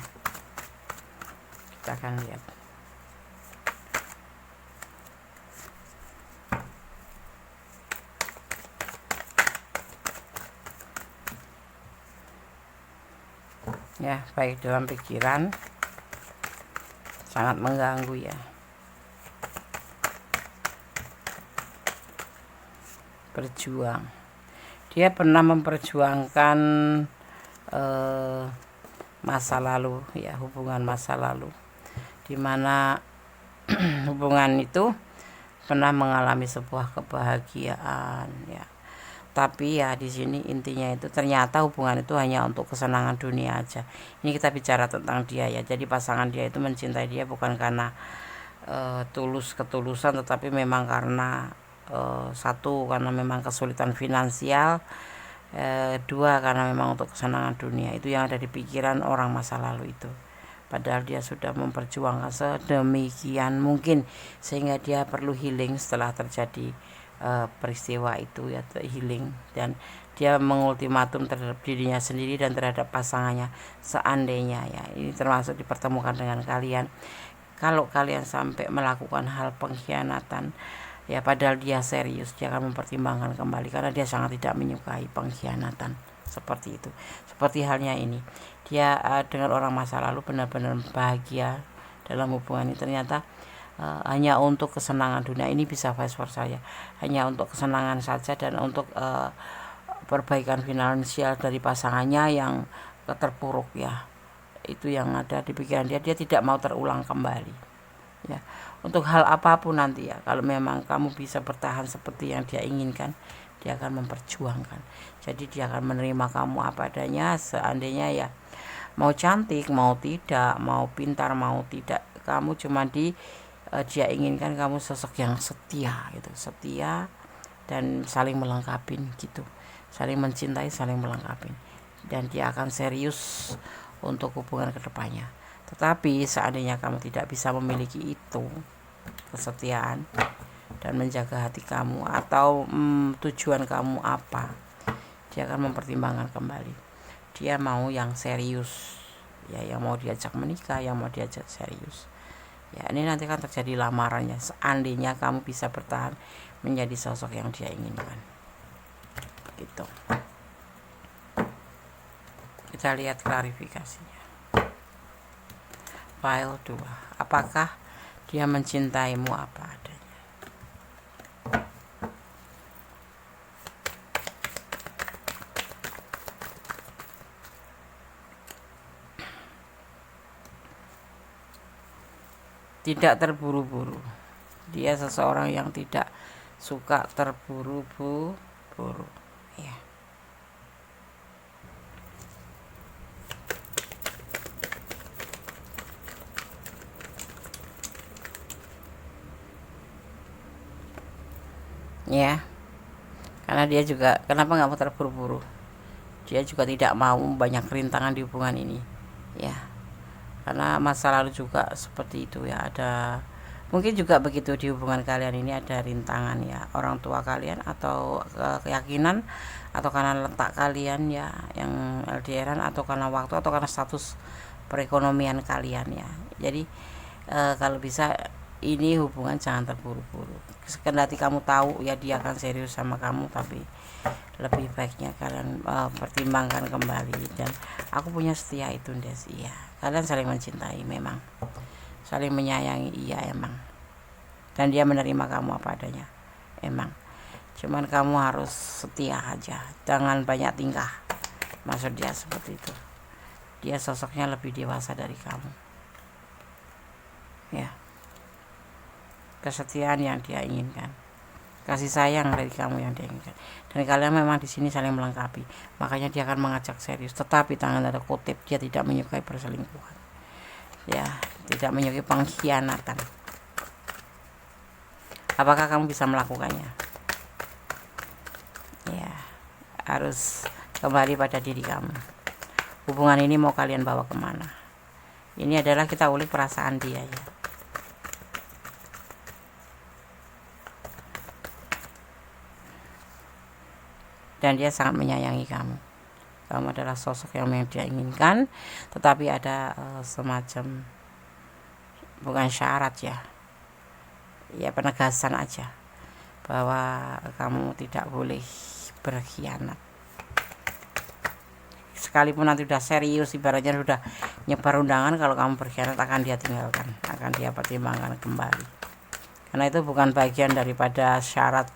Kita akan lihat. Ya, baik dalam pikiran, sangat mengganggu, ya. Berjuang. Dia pernah memperjuangkan masa lalu, ya, hubungan masa lalu, dimana hubungan itu pernah mengalami sebuah kebahagiaan, ya. Tapi ya di sini intinya itu ternyata hubungan itu hanya untuk kesenangan dunia aja. Ini kita bicara tentang dia, ya. Jadi pasangan dia itu mencintai dia bukan karena ketulusan, tetapi memang karena satu, karena memang kesulitan finansial, dua, karena memang untuk kesenangan dunia. Itu yang ada di pikiran orang masa lalu itu. Padahal dia sudah memperjuangkan sedemikian mungkin, sehingga dia perlu healing setelah terjadi peristiwa itu, ya, healing. Dan dia mengultimatum terhadap dirinya sendiri dan terhadap pasangannya, seandainya, ya, ini termasuk dipertemukan dengan kalian, kalau kalian sampai melakukan hal pengkhianatan, ya, padahal dia serius, dia akan mempertimbangkan kembali karena dia sangat tidak menyukai pengkhianatan, seperti itu. Seperti halnya ini, dia dengan orang masa lalu benar-benar bahagia dalam hubungan ini, ternyata hanya untuk kesenangan dunia. Ini bisa vice versa, ya, hanya untuk kesenangan saja dan untuk perbaikan finansial dari pasangannya yang terpuruk, ya. Itu yang ada di pikiran dia. Dia tidak mau terulang kembali, ya. Untuk hal apapun nanti, ya, kalau memang kamu bisa bertahan seperti yang dia inginkan, dia akan memperjuangkan. Jadi dia akan menerima kamu apa adanya, seandainya, ya, mau cantik, mau tidak, mau pintar, mau tidak, kamu cuma dia inginkan kamu sosok yang setia, gitu, setia dan saling melengkapi, gitu, saling mencintai, saling melengkapi. dan dia akan serius untuk hubungan kedepannya. Tetapi seandainya kamu tidak bisa memiliki itu, kesetiaan dan menjaga hati kamu atau tujuan kamu apa, dia akan mempertimbangkan kembali. Dia mau yang serius, ya, yang mau diajak menikah, yang mau diajak serius. Ya, ini nanti kan terjadi lamarannya seandainya kamu bisa bertahan menjadi sosok yang dia inginkan. Gitu. Kita lihat klarifikasinya. File 2. Apakah dia mencintaimu apa adanya? Tidak terburu-buru. Dia seseorang yang tidak suka terburu-buru, ya. Ya, karena dia juga, kenapa nggak mau terburu-buru? Dia juga tidak mau banyak rintangan di hubungan ini, ya. Karena masa lalu juga seperti itu, ya. Ada mungkin juga begitu di hubungan kalian ini ada rintangan, ya, orang tua kalian atau keyakinan atau karena letak kalian, ya, yang LDRan, atau karena waktu atau karena status perekonomian kalian, ya. Jadi kalau bisa ini hubungan jangan terburu-buru. Kendati kamu tahu ya dia akan serius sama kamu, tapi lebih baiknya kalian pertimbangkan kembali. Dan aku punya setia itu, Des. Iya, kalian saling mencintai, memang saling menyayangi, iya emang. Dan dia menerima kamu apa adanya, emang. Cuman kamu harus setia aja, jangan banyak tingkah. Maksud dia seperti itu. Dia sosoknya lebih dewasa dari kamu, ya. Kesetiaan yang dia inginkan, kasih sayang dari kamu yang dia inginkan, dan kalian memang di sini saling melengkapi. Makanya dia akan mengajak serius, tetapi tangan ada kutip, dia tidak menyukai perselingkuhan, ya, tidak menyukai pengkhianatan. Apakah kamu bisa melakukannya? Ya, harus kembali pada diri kamu. Hubungan ini mau kalian bawa kemana? Ini adalah kita ulik perasaan dia, ya. Dan dia sangat menyayangi kamu. Kamu adalah sosok yang dia inginkan, tetapi ada semacam, bukan syarat, ya, penegasan aja bahwa kamu tidak boleh berkhianat. Sekalipun nanti udah serius, ibaratnya sudah nyebar undangan, kalau kamu berkhianat akan dia tinggalkan, akan dia pertimbangkan kembali. Karena itu bukan bagian daripada syarat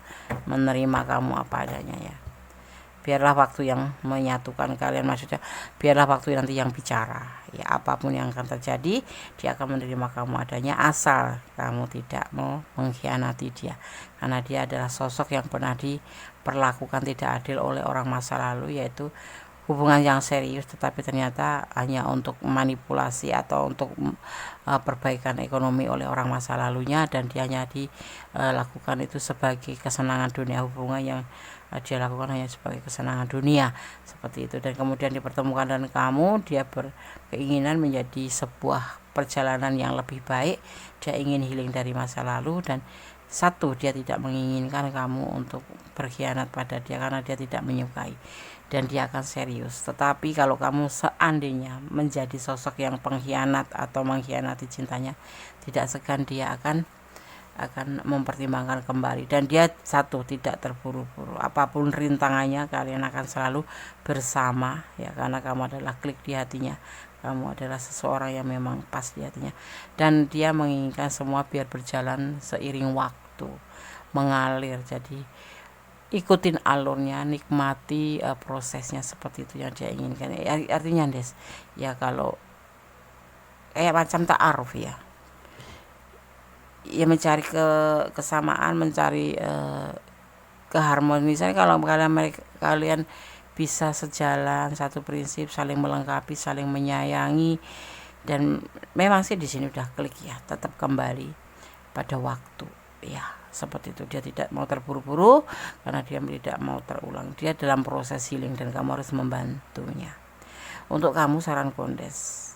menerima kamu apa adanya, ya. Biarlah waktu yang menyatukan kalian, maksudnya biarlah waktu nanti yang bicara, ya. Apapun yang akan terjadi, dia akan menerima kamu adanya, asal kamu tidak mau mengkhianati dia. Karena dia adalah sosok yang pernah diperlakukan tidak adil oleh orang masa lalu, yaitu hubungan yang serius tetapi ternyata hanya untuk manipulasi atau untuk perbaikan ekonomi oleh orang masa lalunya, dan dia hanya dilakukan itu sebagai kesenangan dunia. Hubungan yang dia lakukan hanya sebagai kesenangan dunia, seperti itu. Dan kemudian dipertemukan dengan kamu, dia berkeinginan menjadi sebuah perjalanan yang lebih baik. Dia ingin healing dari masa lalu, dan satu, dia tidak menginginkan kamu untuk berkhianat pada dia karena dia tidak menyukai, dan dia akan serius. Tetapi kalau kamu seandainya menjadi sosok yang pengkhianat atau mengkhianati cintanya, tidak segan dia akan mempertimbangkan kembali. Dan dia satu, tidak terburu-buru. Apapun rintangannya, kalian akan selalu bersama, ya, karena kamu adalah klik di hatinya. Kamu adalah seseorang yang memang pas di hatinya, dan dia menginginkan semua biar berjalan seiring waktu, mengalir. Jadi ikutin alurnya, nikmati prosesnya, seperti itu yang dia inginkan. Artinya, Des, ya, kalau kayak macam ta'aruf, ya, mencari kesamaan, mencari keharmonisan. Kalau kalian bisa sejalan, satu prinsip, saling melengkapi, saling menyayangi, dan memang sih di sini udah klik, ya, tetap kembali pada waktu, ya, seperti itu. Dia tidak mau terburu-buru karena dia tidak mau terulang. Dia dalam proses healing dan kamu harus membantunya. Untuk kamu saran Kondes,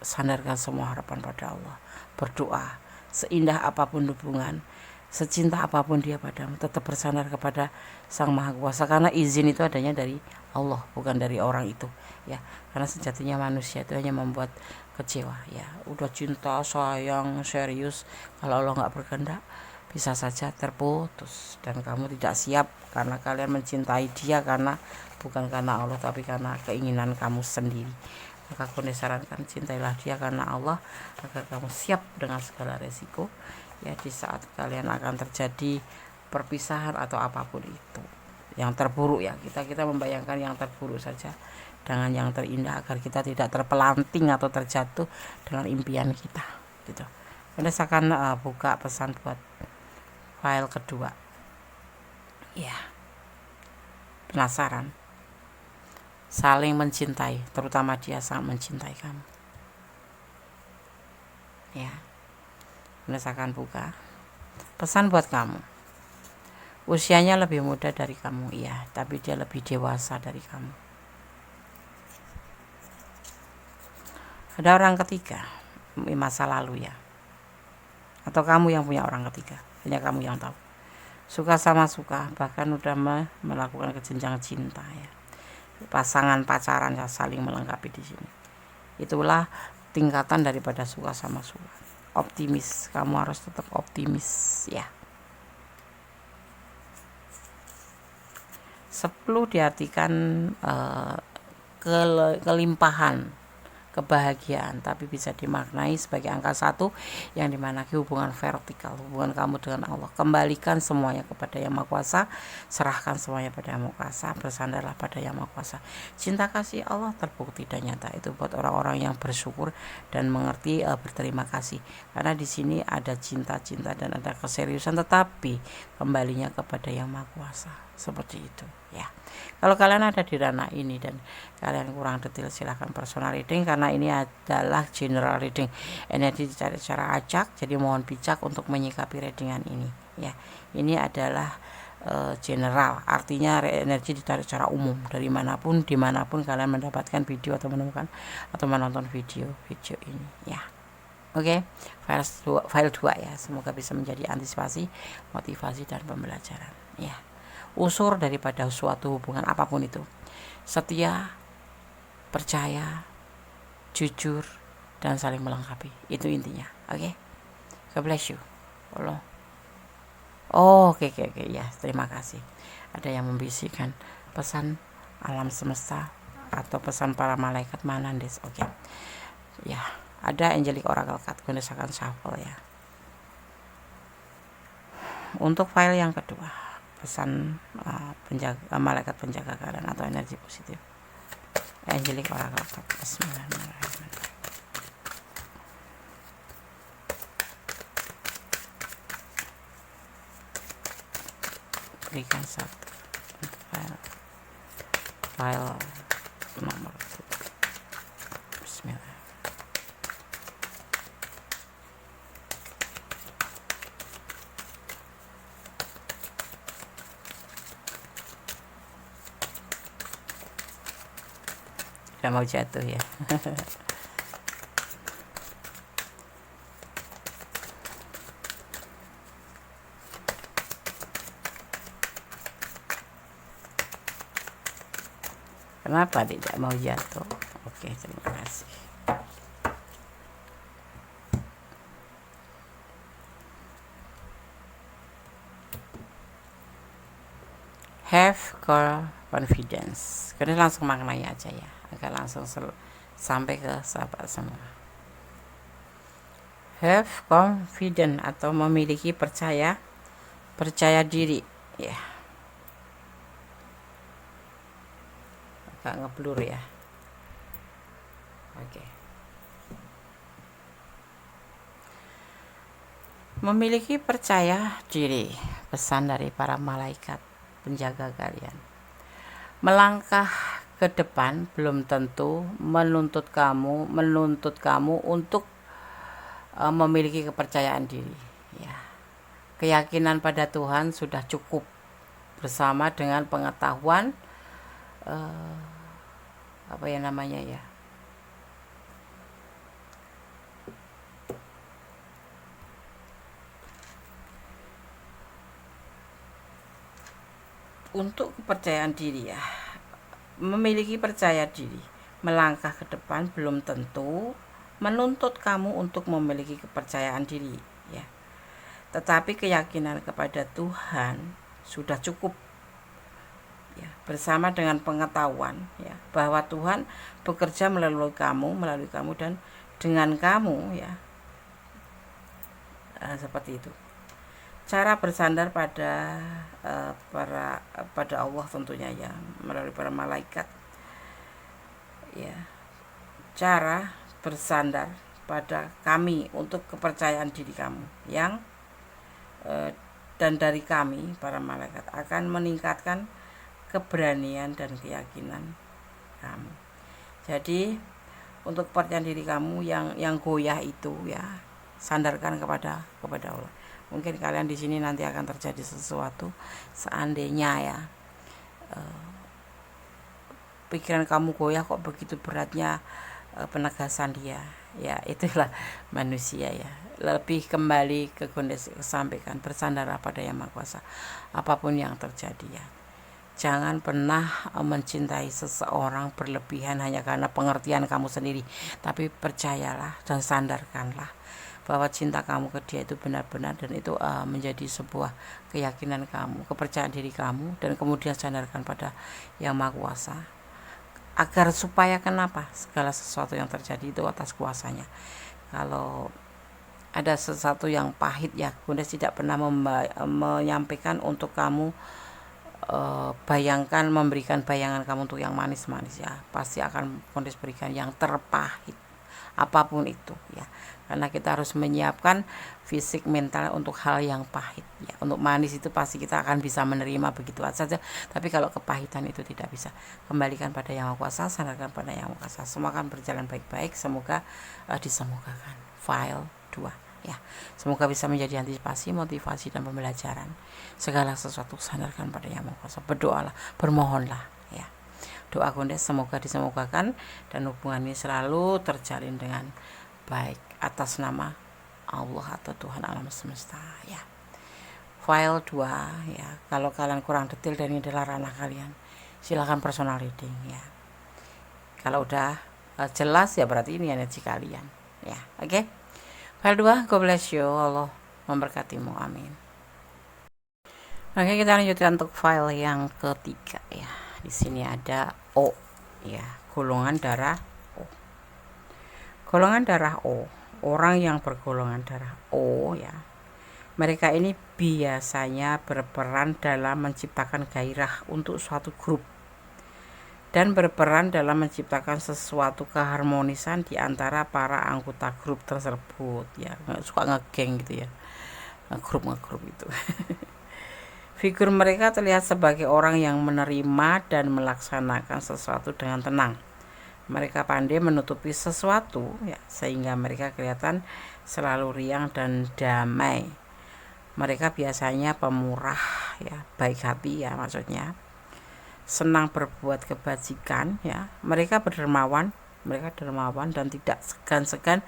sandarkan semua harapan pada Allah, berdoa. Seindah apapun hubungan, secinta apapun dia padamu, tetap bersandar kepada Sang Maha Kuasa, karena izin itu adanya dari Allah, bukan dari orang itu ya. Karena sejatinya manusia itu hanya membuat kecewa ya. Udah cinta, sayang, serius, kalau Allah nggak berkehendak bisa saja terputus dan kamu tidak siap, karena kalian mencintai dia karena bukan karena Allah tapi karena keinginan kamu sendiri. Maka aku sarankan, cintailah dia karena Allah agar kamu siap dengan segala resiko ya di saat kalian akan terjadi perpisahan atau apapun itu. Yang terburuk ya, kita membayangkan yang terburuk saja dengan yang terindah agar kita tidak terpelanting atau terjatuh dengan impian kita gitu. Kemudian saya akan buka pesan buat file kedua ya. Penasaran? Saling mencintai, terutama dia sangat mencintai kamu ya. Kemudian saya akan buka pesan buat kamu. Usianya lebih muda dari kamu iya, tapi dia lebih dewasa dari kamu. Ada orang ketiga masa lalu ya, atau kamu yang punya orang ketiga, hanya kamu yang tahu. Suka sama suka, bahkan udah melakukan kejenjang cinta ya. Pasangan pacaran ya, saling melengkapi di sini. Itulah tingkatan daripada suka sama suka. Optimis, kamu harus tetap optimis ya. 10 diartikan kelimpahan, kebahagiaan, tapi bisa dimaknai sebagai angka 1 yang dimana hubungan vertikal, hubungan kamu dengan Allah. Kembalikan semuanya kepada Yang Maha Kuasa, serahkan semuanya pada Yang Maha Kuasa, bersandarlah pada Yang Maha Kuasa. Cinta kasih Allah terbukti dan nyata, itu buat orang-orang yang bersyukur dan mengerti berterima kasih, karena di sini ada cinta-cinta dan ada keseriusan, tetapi kembalinya kepada Yang Maha Kuasa, seperti itu ya. Kalau kalian ada di ranah ini dan kalian kurang detail, silahkan personal reading, karena ini adalah general reading. Energi dicari secara acak, jadi mohon bijak untuk menyikapi readingan ini ya. Ini adalah general, artinya energi ditarik secara umum dari manapun, dimanapun kalian mendapatkan video atau menemukan atau menonton video ini ya. Oke, file 2 ya, semoga bisa menjadi antisipasi, motivasi dan pembelajaran ya. Unsur daripada suatu hubungan apapun itu, setia, percaya, jujur, dan saling melengkapi, itu intinya. Oke, God bless you. Oke ya, terima kasih. Ada yang membisikkan pesan alam semesta atau pesan para malaikat mana, Des? Oke ya, ada angelic oracle card, gunakan shuffle ya. Untuk file yang kedua, pesan malaikat penjaga kalian atau energi positif, angelic oracle card. Bismillahirrahmanirrahim. Berikan satu untuk file nomor 2. Bismillah. Udah mau jatuh ya. Kenapa tidak mau jatuh? Oke, terima kasih. Have confidence. Kita langsung maknai aja ya, agar langsung sampai ke sahabat semua. Have confidence atau memiliki percaya diri ya. Agak ngeblur ya. Oke. Memiliki percaya diri, pesan dari para malaikat penjaga kalian. Melangkah ke depan belum tentu menuntut kamu untuk memiliki kepercayaan diri ya. keyakinan pada Tuhan sudah cukup bersama dengan pengetahuan apa ya namanya ya, untuk kepercayaan diri ya. Memiliki percaya diri melangkah ke depan belum tentu menuntut kamu untuk memiliki kepercayaan diri ya, tetapi keyakinan kepada Tuhan sudah cukup ya, bersama dengan pengetahuan ya bahwa Tuhan bekerja melalui kamu dan dengan kamu ya. Seperti itu cara bersandar pada pada Allah tentunya ya, melalui para malaikat ya. Cara bersandar pada kami untuk kepercayaan diri kamu yang dan dari kami para malaikat akan meningkatkan keberanian dan keyakinan kamu. Jadi untuk kepercayaan diri kamu yang goyah itu ya, sandarkan kepada Allah. Mungkin kalian di sini nanti akan terjadi sesuatu, seandainya ya pikiran kamu goyah, kok begitu beratnya penegasan dia ya. Itulah manusia ya, lebih kembali ke kondisi sampaikan, bersandar pada Yang Maha Kuasa apapun yang terjadi ya. Jangan pernah mencintai seseorang berlebihan hanya karena pengertian kamu sendiri, tapi percayalah dan sandarkanlah bahwa cinta kamu ke dia itu benar-benar, dan itu menjadi sebuah keyakinan kamu, kepercayaan diri kamu, dan kemudian sandarkan pada Yang Maha Kuasa, agar supaya kenapa segala sesuatu yang terjadi itu atas kuasanya. Kalau ada sesuatu yang pahit ya, Bunda tidak pernah menyampaikan untuk kamu bayangkan, memberikan bayangan kamu untuk yang manis-manis ya. Pasti akan Bunda berikan yang terpahit apapun itu ya, karena kita harus menyiapkan fisik mental untuk hal yang pahit ya. Untuk manis itu pasti kita akan bisa menerima begitu saja, tapi kalau kepahitan itu tidak bisa. Kembalikan pada Yang Maha Kuasa, sandarkan pada Yang Maha Kuasa, semua akan berjalan baik-baik. Semoga disemogakan file 2 ya, semoga bisa menjadi antisipasi, motivasi, dan pembelajaran. Segala sesuatu sandarkan pada Yang Maha Kuasa, berdoalah, bermohonlah ya. Doa Bunda semoga disemogakan dan hubungan ini selalu terjalin dengan baik atas nama Allah atau Tuhan alam semesta ya. File 2 ya, kalau kalian kurang detail dan ini adalah ranah kalian, silakan personal reading ya. Kalau udah jelas ya berarti ini energi kalian ya. Oke. File 2, God bless you, Allah memberkatimu, amin. Oke, kita lanjutkan untuk file yang ketiga ya. Di sini ada O ya, golongan darah O. Golongan darah O, orang yang bergolongan darah O ya, mereka ini biasanya berperan dalam menciptakan gairah untuk suatu grup dan berperan dalam menciptakan sesuatu keharmonisan di antara para anggota grup tersebut ya. Suka ngegeng gitu ya, ngegrup itu. Figur mereka terlihat sebagai orang yang menerima dan melaksanakan sesuatu dengan tenang. Mereka pandai menutupi sesuatu ya, sehingga mereka kelihatan selalu riang dan damai. Mereka biasanya pemurah ya, baik hati ya maksudnya. Senang berbuat kebajikan ya. Mereka dermawan dan tidak segan-segan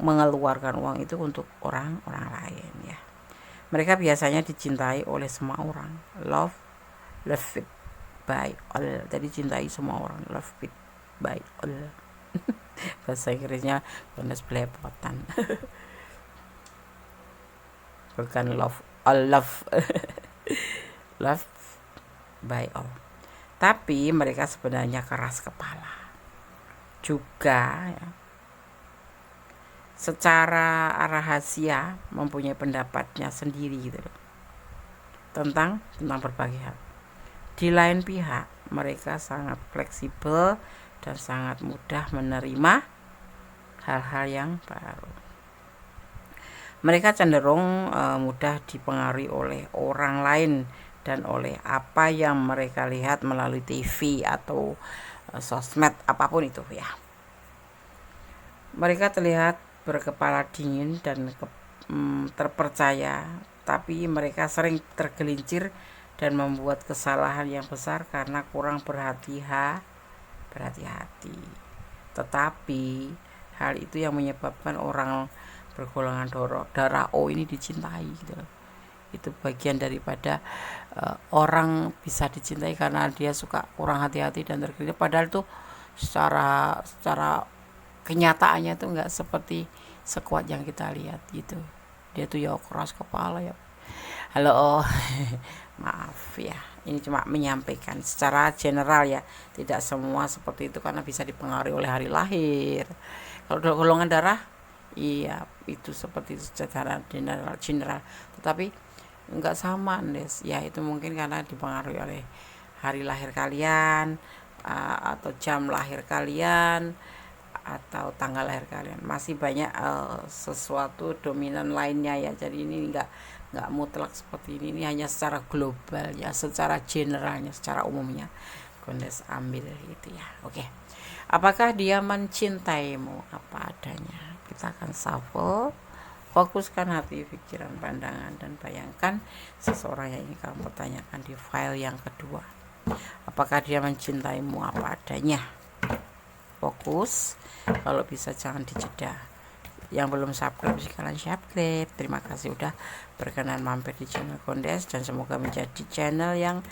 mengeluarkan uang itu untuk orang-orang lain ya. Mereka biasanya dicintai oleh semua orang. Loved by all. Jadi cintai semua orang. Loved by all. Bahasa Inggrisnya bonus belepotan. Bukan love, all love. Love by all. Tapi mereka sebenarnya keras kepala juga ya. Secara rahasia mempunyai pendapatnya sendiri gitu loh, tentang berbagai hal. Di lain pihak mereka sangat fleksibel dan sangat mudah menerima hal-hal yang baru. Mereka cenderung mudah dipengaruhi oleh orang lain dan oleh apa yang mereka lihat melalui TV atau sosmed apapun itu ya. Mereka terlihat berkepala dingin dan terpercaya tapi mereka sering tergelincir dan membuat kesalahan yang besar karena kurang berhati-hati. Tetapi hal itu yang menyebabkan orang bergolongan darah O ini dicintai gitu. Itu bagian daripada orang bisa dicintai karena dia suka kurang hati-hati dan tergelincir, padahal itu secara kenyataannya itu enggak seperti sekuat yang kita lihat gitu. Dia tuh ya keras kepala ya. Halo, maaf ya, ini cuma menyampaikan secara general ya, tidak semua seperti itu karena bisa dipengaruhi oleh hari lahir. Kalau golongan darah, iya itu seperti itu secara general, tetapi enggak sama Des ya, itu mungkin karena dipengaruhi oleh hari lahir kalian, atau jam lahir kalian, atau tanggal lahir kalian. Masih banyak sesuatu dominan lainnya ya, jadi ini enggak mutlak seperti ini hanya secara global ya, secara generalnya, secara umumnya Kondes ambil gitu ya. Oke, apakah dia mencintaimu? Apa adanya. Kita akan shuffle. Fokuskan hati, pikiran, pandangan, dan bayangkan seseorang yang ingin kamu pertanyakan di file yang kedua. Apakah dia mencintaimu? Apa adanya. Fokus, kalau bisa jangan dijeda. Yang belum subscribe sekalian subscribe. Terima kasih udah berkenan mampir di channel Kondes, dan semoga menjadi channel yang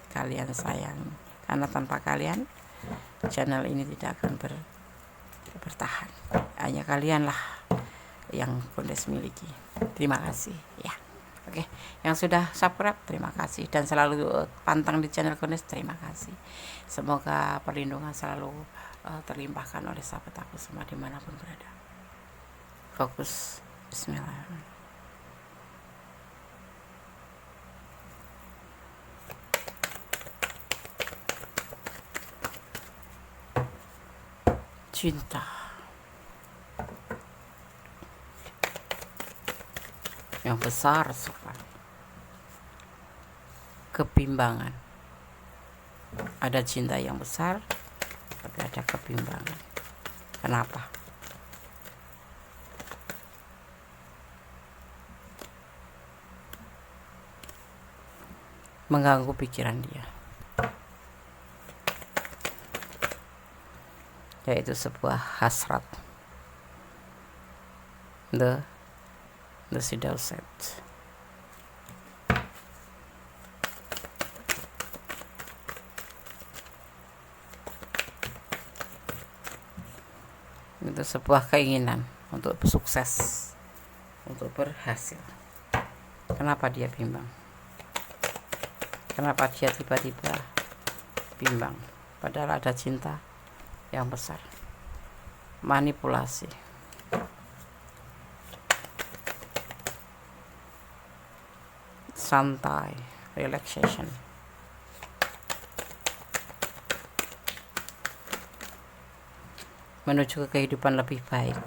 kalian sayang, karena tanpa kalian channel ini tidak akan bertahan. Hanya kalianlah yang Kondes miliki. Terima kasih ya. Oke, yang sudah subscribe terima kasih, dan selalu pantang di channel Kondes terima kasih. Semoga perlindungan selalu terlimpahkan oleh sahabat aku semua dimanapun berada. Fokus. Bismillahirrahmanirrahim. Cinta yang besar sekali, kebimbangan. Ada cinta yang besar, tapi ada kebimbangan. Kenapa? Mengganggu pikiran dia, yaitu sebuah hasrat. The Sidauset. Itu sebuah keinginan untuk sukses, untuk berhasil. Kenapa dia bimbang? Kenapa dia tiba-tiba bimbang? Padahal ada cinta yang besar. Manipulasi. Santai, relaxation. Menuju ke kehidupan lebih baik.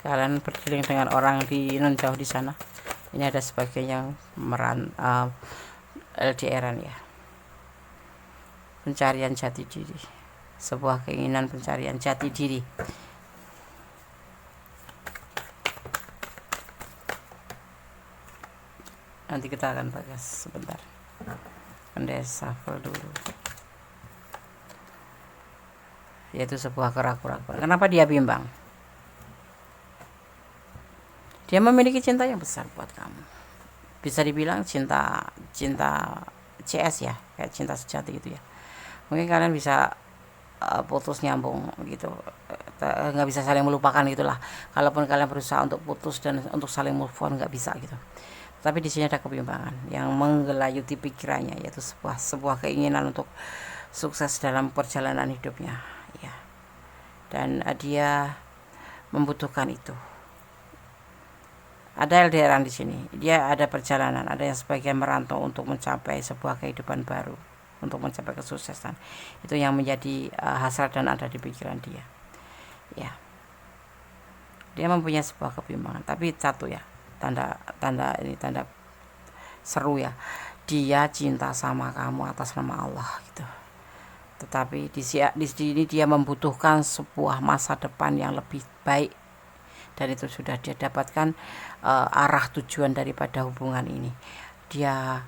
Kalian berkeliling dengan orang di non jauh di sana. Ini ada sebagian yang LDRan ya. Pencarian jati diri. Sebuah keinginan pencarian jati diri. Nanti kita akan bahas sebentar. Kondes shuffle dulu. Yaitu sebuah keraguan. Kenapa dia bimbang? Dia memiliki cinta yang besar buat kamu. Bisa dibilang cinta CS ya, kayak cinta sejati gitu ya. Mungkin kalian bisa putus nyambung gitu, nggak bisa saling melupakan gitulah. Kalaupun kalian berusaha untuk putus dan untuk saling move on, nggak bisa gitu. Tapi di sini ada kebimbangan yang menggelayuti pikirannya, yaitu sebuah keinginan untuk sukses dalam perjalanan hidupnya ya. Dan dia membutuhkan itu. Ada LDRan di sini. Dia ada perjalanan, ada yang sebagian merantau untuk mencapai sebuah kehidupan baru, untuk mencapai kesuksesan. Itu yang menjadi hasrat dan ada di pikiran dia. Ya. Dia mempunyai sebuah kebimbangan, tapi satu ya. Tanda seru ya. Dia cinta sama kamu atas nama Allah gitu. Tetapi di sini dia membutuhkan sebuah masa depan yang lebih baik dan itu sudah dia dapatkan arah tujuan daripada hubungan ini. Dia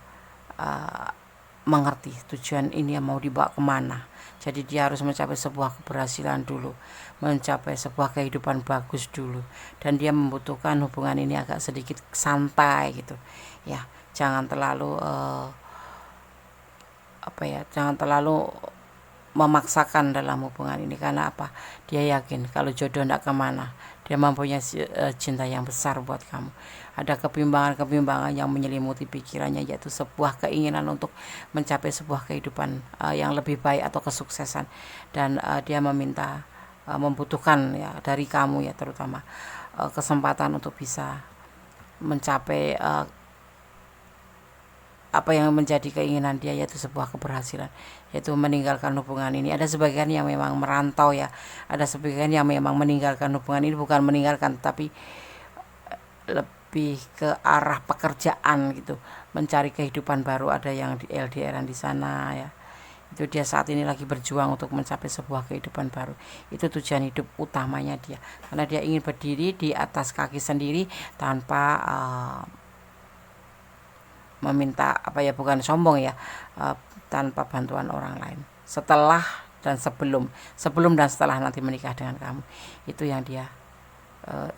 mengerti tujuan ini yang mau dibawa kemana. Jadi dia harus mencapai sebuah keberhasilan dulu, mencapai sebuah kehidupan bagus dulu, dan dia membutuhkan hubungan ini agak sedikit santai gitu ya. Jangan terlalu jangan terlalu memaksakan dalam hubungan ini. Karena apa? Dia yakin kalau jodoh tidak kemana, dia mempunyai cinta yang besar buat kamu. Ada kebimbangan-kebimbangan yang menyelimuti pikirannya, yaitu sebuah keinginan untuk mencapai sebuah kehidupan yang lebih baik atau kesuksesan. Dan dia membutuhkan ya dari kamu ya, terutama kesempatan untuk bisa mencapai apa yang menjadi keinginan dia, yaitu sebuah keberhasilan, yaitu meninggalkan hubungan ini. Ada sebagian yang memang merantau ya, ada sebagian yang memang meninggalkan hubungan ini, bukan meninggalkan tapi lebih ke arah pekerjaan gitu, mencari kehidupan baru. Ada yang di LDRan di sana ya, itu dia saat ini lagi berjuang untuk mencapai sebuah kehidupan baru. Itu tujuan hidup utamanya dia, karena dia ingin berdiri di atas kaki sendiri tanpa meminta bukan sombong ya, tanpa bantuan orang lain. Setelah dan sebelum dan setelah nanti menikah dengan kamu, itu yang dia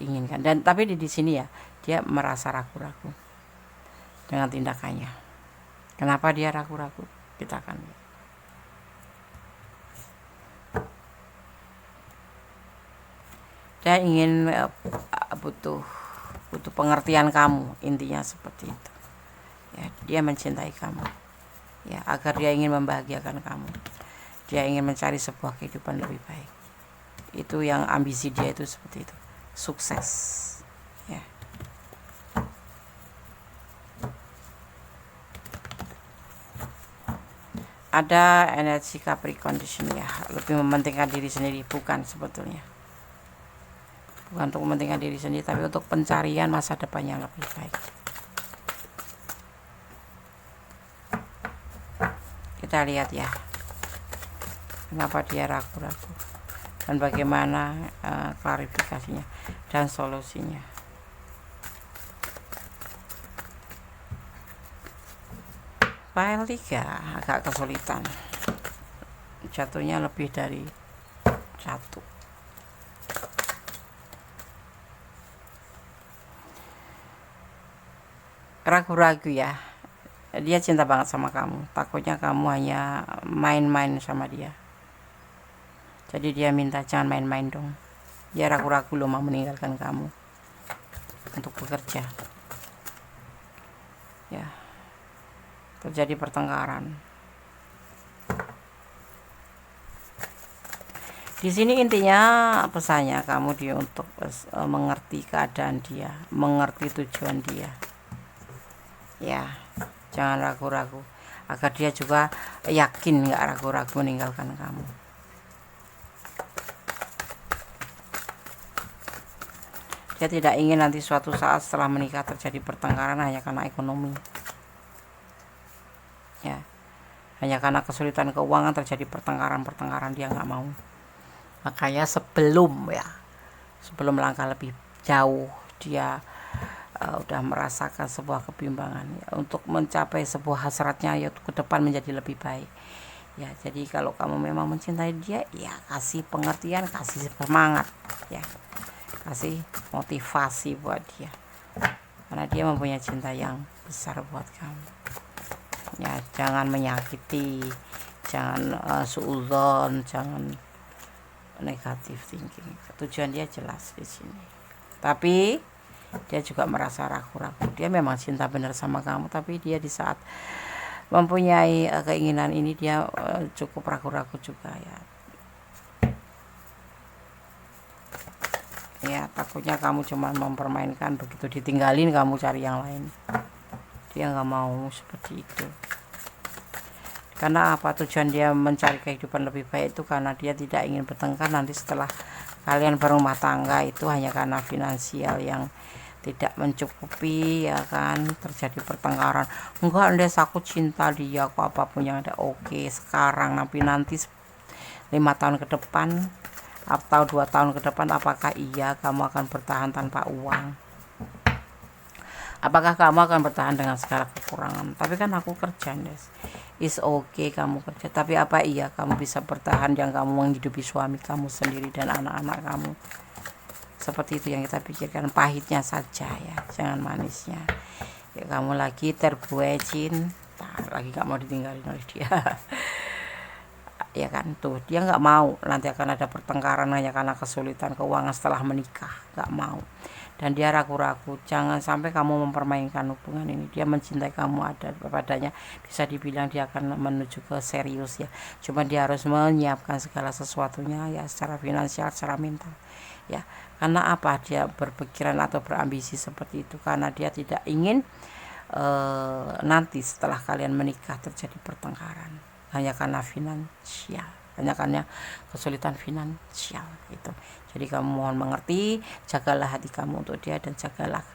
inginkan. Dan tapi di sini ya, dia merasa ragu-ragu dengan tindakannya. Kenapa dia ragu-ragu? Kita akan lihat. Dia ingin butuh pengertian kamu, intinya seperti itu ya. Dia mencintai kamu ya, agar dia ingin membahagiakan kamu. Dia ingin mencari sebuah kehidupan lebih baik. Itu yang ambisi dia itu seperti itu, sukses ya. Ada energi Capricorn di sini ya, lebih mementingkan diri sendiri, bukan untuk mementingkan diri sendiri, tapi untuk pencarian masa depan yang lebih baik. Kita lihat ya, kenapa dia ragu-ragu dan bagaimana klarifikasinya dan solusinya. File 3 agak kesulitan, jatuhnya lebih dari satu. Ragu-ragu ya, dia cinta banget sama kamu, takutnya kamu hanya main-main sama dia. Jadi dia minta jangan main-main dong. Dia ragu-ragu loh mau meninggalkan kamu untuk bekerja ya. Terjadi pertengkaran di sini. Intinya pesannya kamu dia untuk mengerti keadaan dia, mengerti tujuan dia ya. Jangan ragu-ragu, agar dia juga yakin, nggak ragu-ragu meninggalkan kamu. Dia tidak ingin nanti suatu saat setelah menikah terjadi pertengkaran hanya karena ekonomi ya, hanya karena kesulitan keuangan terjadi pertengkaran. Dia nggak mau. Makanya sebelum melangkah lebih jauh, dia udah merasakan sebuah kebimbangan ya, untuk mencapai sebuah hasratnya yaitu ke depan menjadi lebih baik ya. Jadi kalau kamu memang mencintai dia ya, kasih pengertian, kasih semangat ya, kasih motivasi buat dia, karena dia mempunyai cinta yang besar buat kamu ya. Jangan menyakiti, jangan suudzon, jangan negatif thinking. Tujuan dia jelas di sini, tapi dia juga merasa ragu-ragu. Dia memang cinta benar sama kamu, tapi dia di saat mempunyai keinginan ini dia cukup ragu-ragu juga ya. Ya, takutnya kamu cuma mempermainkan, begitu ditinggalin kamu cari yang lain. Dia nggak mau seperti itu. Karena apa? Tujuan dia mencari kehidupan lebih baik itu karena dia tidak ingin bertengkar nanti setelah kalian berumah tangga, itu hanya karena finansial yang tidak mencukupi ya kan, terjadi pertengkaran. Enggak, Des, aku cinta dia kok, apapun yang ada oke sekarang, tapi nanti 5 tahun ke depan atau 2 tahun ke depan, apakah iya kamu akan bertahan tanpa uang? Apakah kamu akan bertahan dengan segala kekurangan? Tapi kan aku kerja, Des. Is okay kamu kerja, tapi apa iya kamu bisa bertahan yang kamu menghidupi suami kamu sendiri dan anak-anak kamu? Seperti itu yang kita pikirkan, pahitnya saja ya, jangan manisnya. Ya kamu lagi terbuai cinta, lagi gak mau ditinggalin oleh dia. Ya kan, tuh dia nggak mau nanti akan ada pertengkaran hanya karena kesulitan keuangan setelah menikah, nggak mau. Dan dia ragu-ragu, jangan sampai kamu mempermainkan hubungan ini. Dia mencintai kamu ada padanya, bisa dibilang dia akan menuju ke serius ya, cuma dia harus menyiapkan segala sesuatunya ya, secara finansial, secara mental ya. Karena apa dia berpikiran atau berambisi seperti itu? Karena dia tidak ingin nanti setelah kalian menikah terjadi pertengkaran hanya karena finansial, hanya karena kesulitan finansial itu. Jadi kamu mohon mengerti, jagalah hati kamu untuk dia, dan jagalah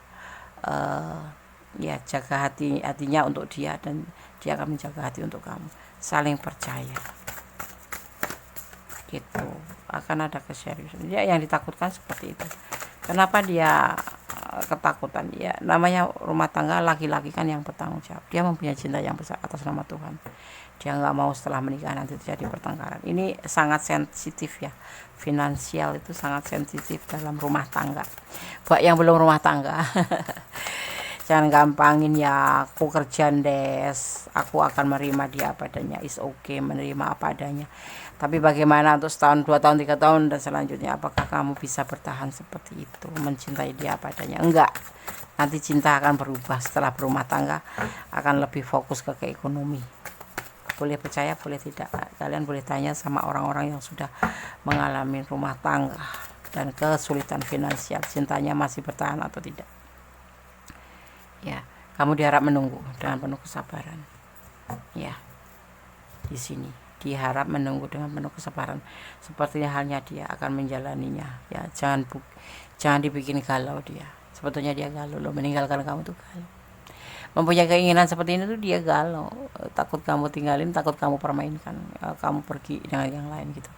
ya, jaga hatinya untuk dia, dan dia akan menjaga hati untuk kamu. Saling percaya gitu, akan ada keseriusan. Dia yang ditakutkan seperti itu. Kenapa dia ketakutan? Ya namanya rumah tangga, laki-laki kan yang bertanggung jawab. Dia mempunyai cinta yang besar atas nama Tuhan. Dia nggak mau setelah menikah nanti terjadi pertengkaran. Ini sangat sensitif ya, finansial itu sangat sensitif dalam rumah tangga. Buat yang belum rumah tangga jangan gampangin ya, aku kerja, Des, aku akan menerima dia apa adanya. Is okay menerima apa adanya, tapi bagaimana untuk setahun, 2 tahun, 3 tahun dan selanjutnya? Apakah kamu bisa bertahan seperti itu, mencintai dia apa adanya? Enggak, nanti cinta akan berubah. Setelah berumah tangga akan lebih fokus ke ekonomi. Boleh percaya, boleh tidak. Kalian boleh tanya sama orang-orang yang sudah mengalami rumah tangga dan kesulitan finansial, cintanya masih bertahan atau tidak. Ya, kamu diharap menunggu dengan penuh kesabaran. Ya, di sini diharap menunggu dengan penuh kesabaran. Sepertinya halnya dia akan menjalaninya. Ya, jangan dibikin galau dia. Sebetulnya dia galau loh, meninggalkan kamu tuh galau. Mempunyai keinginan seperti ini tuh dia galau, takut kamu tinggalin, takut kamu permainkan, kamu pergi dengan yang lain gitu.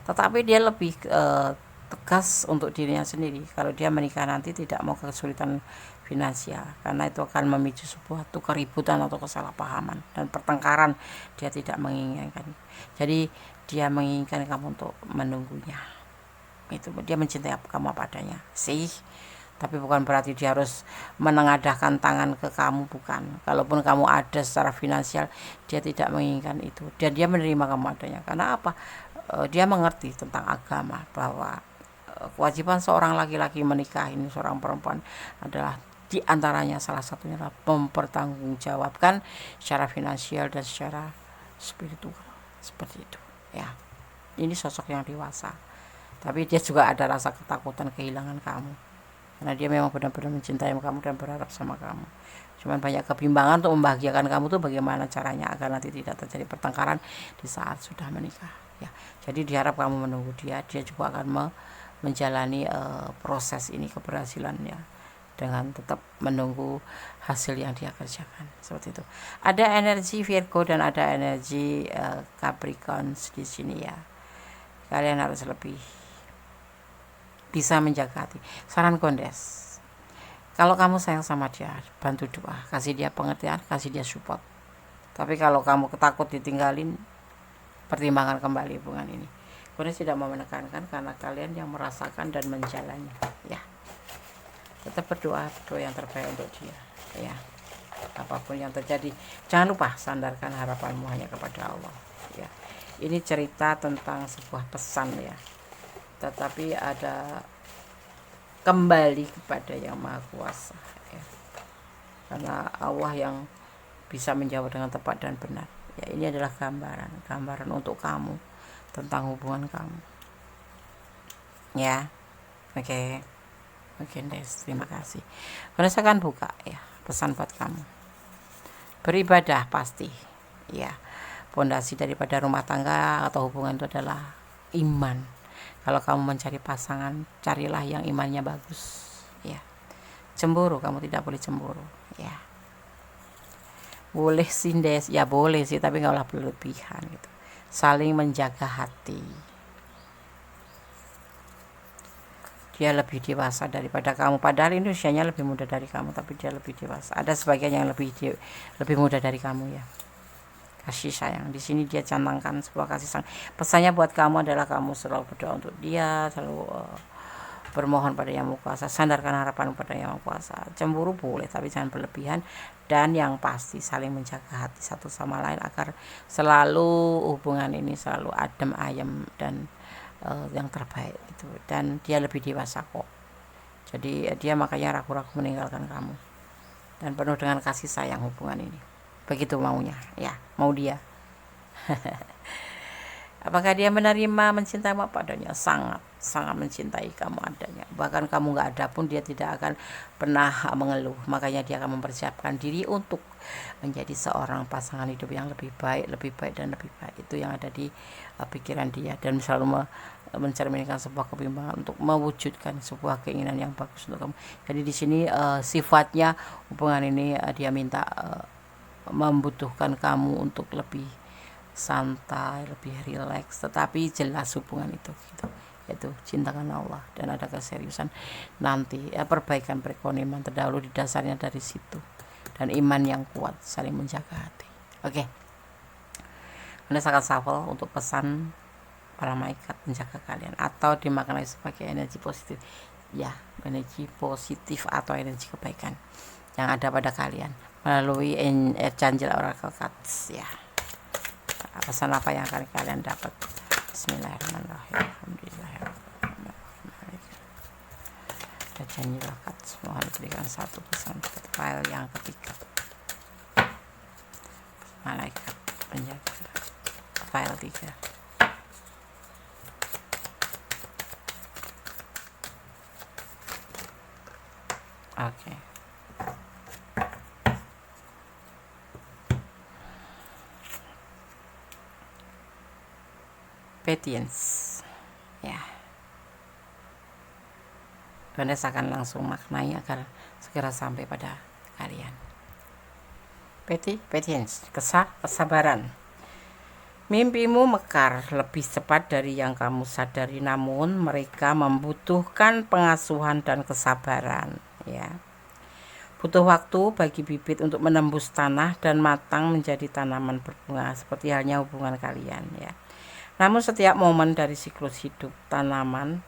Tetapi dia lebih tegas untuk dirinya sendiri. Kalau dia menikah nanti tidak mau kesulitan finansial, karena itu akan memicu sebuah keributan atau kesalahpahaman dan pertengkaran. Dia tidak menginginkan. Jadi dia menginginkan kamu untuk menunggunya. Itu dia mencintai kamu apa adanya sih. Tapi bukan berarti dia harus menengadahkan tangan ke kamu, bukan. Kalaupun kamu ada secara finansial, dia tidak menginginkan itu. Dan dia menerima kamu adanya. Karena apa? Dia mengerti tentang agama, bahwa kewajiban seorang laki-laki menikahi seorang perempuan adalah diantaranya, salah satunya adalah mempertanggungjawabkan secara finansial dan secara spiritual, seperti itu ya. Ini sosok yang dewasa, tapi dia juga ada rasa ketakutan kehilangan kamu, karena dia memang benar-benar mencintai kamu dan berharap sama kamu. Cuman banyak kebimbangan untuk membahagiakan kamu tuh bagaimana caranya agar nanti tidak terjadi pertengkaran di saat sudah menikah ya. Jadi diharap kamu menunggu dia juga akan menjalani proses ini, keberhasilannya, dengan tetap menunggu hasil yang dia kerjakan, seperti itu. Ada energi Virgo dan ada energi Capricorn di sini ya. Kalian harus lebih bisa menjaga hati. Saran Kondes, kalau kamu sayang sama dia, bantu doa, kasih dia pengertian, kasih dia support. Tapi kalau kamu ketakut ditinggalin, pertimbangkan kembali hubungan ini. Kondes tidak mau menekankan, karena kalian yang merasakan dan menjalani ya. Tetap berdoa yang terbaik untuk dia ya. Apapun yang terjadi, jangan lupa sandarkan harapanmu hanya kepada Allah ya. Ini cerita tentang sebuah pesan ya, tetapi ada kembali kepada yang maha kuasa ya. Karena Allah yang bisa menjawab dengan tepat dan benar ya. Ini adalah gambaran untuk kamu tentang hubungan kamu ya. Oke. Oke, Des, terima kasih. Saya akan buka ya pesan buat kamu. Beribadah pasti ya. Pondasi daripada rumah tangga atau hubungan itu adalah iman. Kalau kamu mencari pasangan, carilah yang imannya bagus ya. Cemburu, kamu tidak boleh cemburu ya. Boleh sih, Des, ya boleh sih, tapi nggak boleh berlebihan gitu. Saling menjaga hati dia lebih dewasa daripada kamu, padahal ini usianya lebih muda dari kamu, tapi dia lebih dewasa. Ada sebagian yang lebih muda dari kamu ya. Kasih sayang di sini dia canangkan sebuah kasih sayang. Pesannya buat kamu adalah kamu selalu berdoa untuk dia, selalu bermohon pada Yang Maha Kuasa, sandarkan harapan pada Yang Maha Kuasa. Cemburu boleh tapi jangan berlebihan, dan yang pasti saling menjaga hati satu sama lain agar selalu hubungan ini selalu adem ayem dan yang terbaik gitu. Dan dia lebih dewasa kok, jadi dia makanya ragu-ragu meninggalkan kamu, dan penuh dengan kasih sayang hubungan ini. Begitu maunya ya, mau dia. Apakah dia menerima, mencintaimu apa adanya? Sangat mencintai kamu adanya. Bahkan kamu nggak ada pun dia tidak akan pernah mengeluh. Makanya dia akan mempersiapkan diri untuk menjadi seorang pasangan hidup yang lebih baik dan lebih baik. Itu yang ada di pikiran dia, dan selalu mencerminkan sebuah kebimbangan untuk mewujudkan sebuah keinginan yang bagus untuk kamu. Jadi di sini sifatnya hubungan ini dia minta membutuhkan kamu untuk lebih santai, lebih rileks, tetapi jelas hubungan itu gitu, yaitu cinta karena Allah, dan ada keseriusan nanti perbaikan perekonomian terdahulu di dasarnya dari situ, dan iman yang kuat saling menjaga hati. Oke. Berdasarkan shuffle untuk pesan para malaikat menjaga kalian, atau dimaknai sebagai energi positif ya, energi positif atau energi kebaikan yang ada pada kalian melalui Archangel Oracle Cards ya. Pesan apa yang akan kalian dapat? Bismillahirrahmanirrahim. Alhamdulillahirrahmanirrahim. Archangel Cards, mohon berikan satu pesan untuk file yang ketiga. Malaikat penjaga file 3. Oke. Patience ya. Anda akan langsung maknai agar segera sampai pada kalian. Patience, kesabaran. Mimpimu mekar lebih cepat dari yang kamu sadari, namun mereka membutuhkan pengasuhan dan kesabaran ya. Butuh waktu bagi bibit untuk menembus tanah dan matang menjadi tanaman berbunga, seperti halnya hubungan kalian ya. Namun setiap momen dari siklus hidup tanaman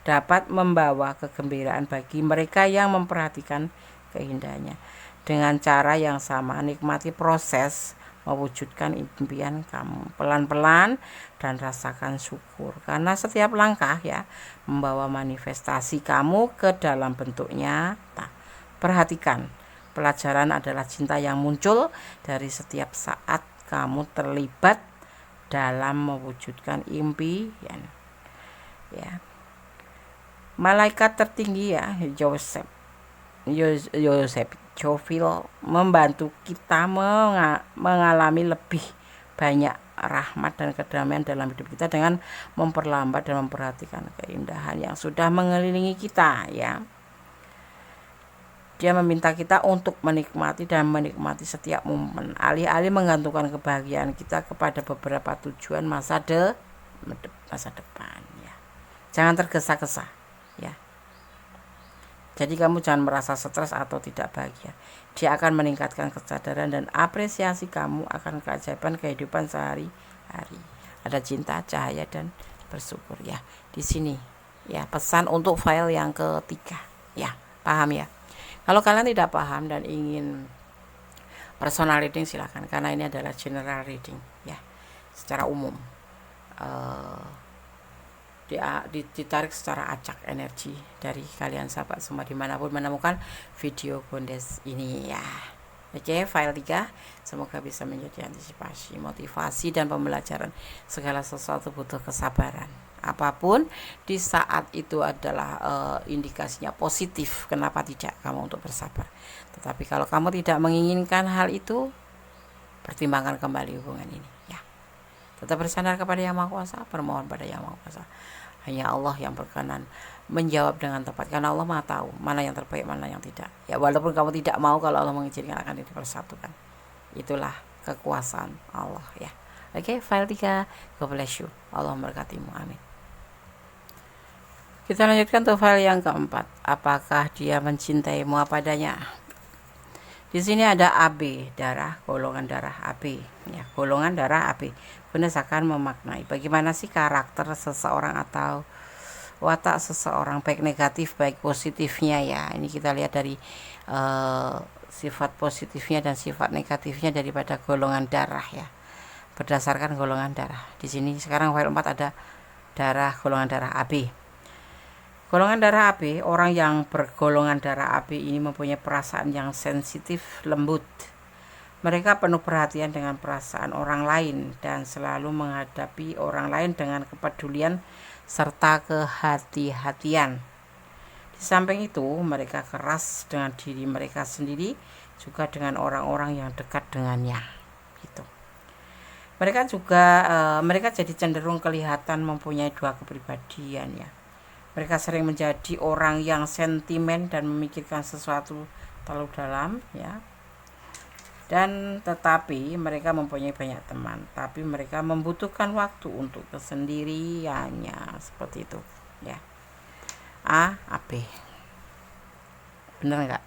dapat membawa kegembiraan bagi mereka yang memperhatikan keindahannya. Dengan cara yang sama, nikmati proses mewujudkan impian kamu pelan-pelan dan rasakan syukur, karena setiap langkah ya membawa manifestasi kamu ke dalam bentuk nyata. Perhatikan, pelajaran adalah cinta yang muncul dari setiap saat kamu terlibat dalam mewujudkan impian ya. Malaikat tertinggi ya, Joseph Jovil membantu kita mengalami lebih banyak rahmat dan kedamaian dalam hidup kita dengan memperlambat dan memperhatikan keindahan yang sudah mengelilingi kita ya. Dia meminta kita untuk menikmati setiap momen, alih-alih menggantungkan kebahagiaan kita kepada beberapa tujuan masa depan ya. Jangan tergesa-gesa ya. Jadi kamu jangan merasa stres atau tidak bahagia. Dia akan meningkatkan kesadaran dan apresiasi kamu akan keajaiban kehidupan sehari-hari. Ada cinta, cahaya, dan bersyukur ya. Di sini ya pesan untuk file yang ketiga ya. Paham ya? Kalau kalian tidak paham dan ingin personal reading silakan, karena ini adalah general reading ya, secara umum. Ditarik secara acak energi dari kalian sahabat semua dimanapun menemukan video Bondes ini ya. Oke, file 3 semoga bisa menjadi antisipasi, motivasi, dan pembelajaran. Segala sesuatu butuh kesabaran. Apapun di saat itu adalah indikasinya positif, kenapa tidak kamu untuk bersabar. Tetapi kalau kamu tidak menginginkan hal itu, pertimbangkan kembali hubungan ini ya. Tetap bersandar kepada Yang Maha Kuasa, bermohon pada Yang Maha Kuasa. Hanya Allah yang berkenan menjawab dengan tepat, karena Allah Maha tahu mana yang terbaik, mana yang tidak ya. Walaupun kamu tidak mau, kalau Allah mengizinkan akan dipersatukan. Itulah kekuasaan Allah ya. Oke, file 3. God bless you. Allah memberkatimu. Amin. Kita lanjutkan tuh file yang keempat. Apakah dia mencintaimu apa adanya? Di sini ada AB, darah, golongan darah AB, ya, golongan darah AB. Gunes akan memaknai bagaimana sih karakter seseorang atau watak seseorang, baik negatif baik positifnya ya. Ini kita lihat dari sifat positifnya dan sifat negatifnya daripada golongan darah ya. Berdasarkan golongan darah. Di sini sekarang file 4 ada darah, golongan darah AB. Golongan darah AB, orang yang bergolongan darah AB ini mempunyai perasaan yang sensitif, lembut. Mereka penuh perhatian dengan perasaan orang lain dan selalu menghadapi orang lain dengan kepedulian serta kehati-hatian. Di samping itu, mereka keras dengan diri mereka sendiri, juga dengan orang-orang yang dekat dengannya. Gitu. Mereka jadi cenderung kelihatan mempunyai dua kepribadian ya. Mereka sering menjadi orang yang sentimen dan memikirkan sesuatu terlalu dalam ya. Dan tetapi mereka mempunyai banyak teman, tapi mereka membutuhkan waktu untuk kesendiriannya, seperti itu ya. A, AB. Bener nggak?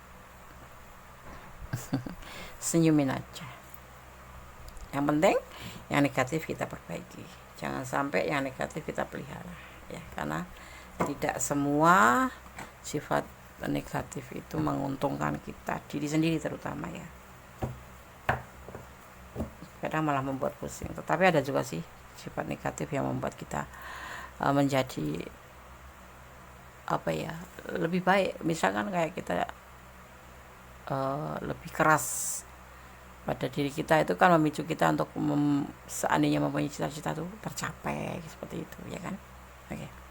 Senyumin aja. Yang penting yang negatif kita perbaiki. Jangan sampai yang negatif kita pelihara ya, karena tidak semua sifat negatif itu menguntungkan kita, diri sendiri terutama ya. Kadang malah membuat pusing. Tetapi ada juga sih sifat negatif yang membuat kita menjadi lebih baik. Misalkan kayak kita lebih keras pada diri kita, itu kan memicu kita untuk seandainya mempunyai cita-cita itu tercapai seperti itu ya kan. Oke.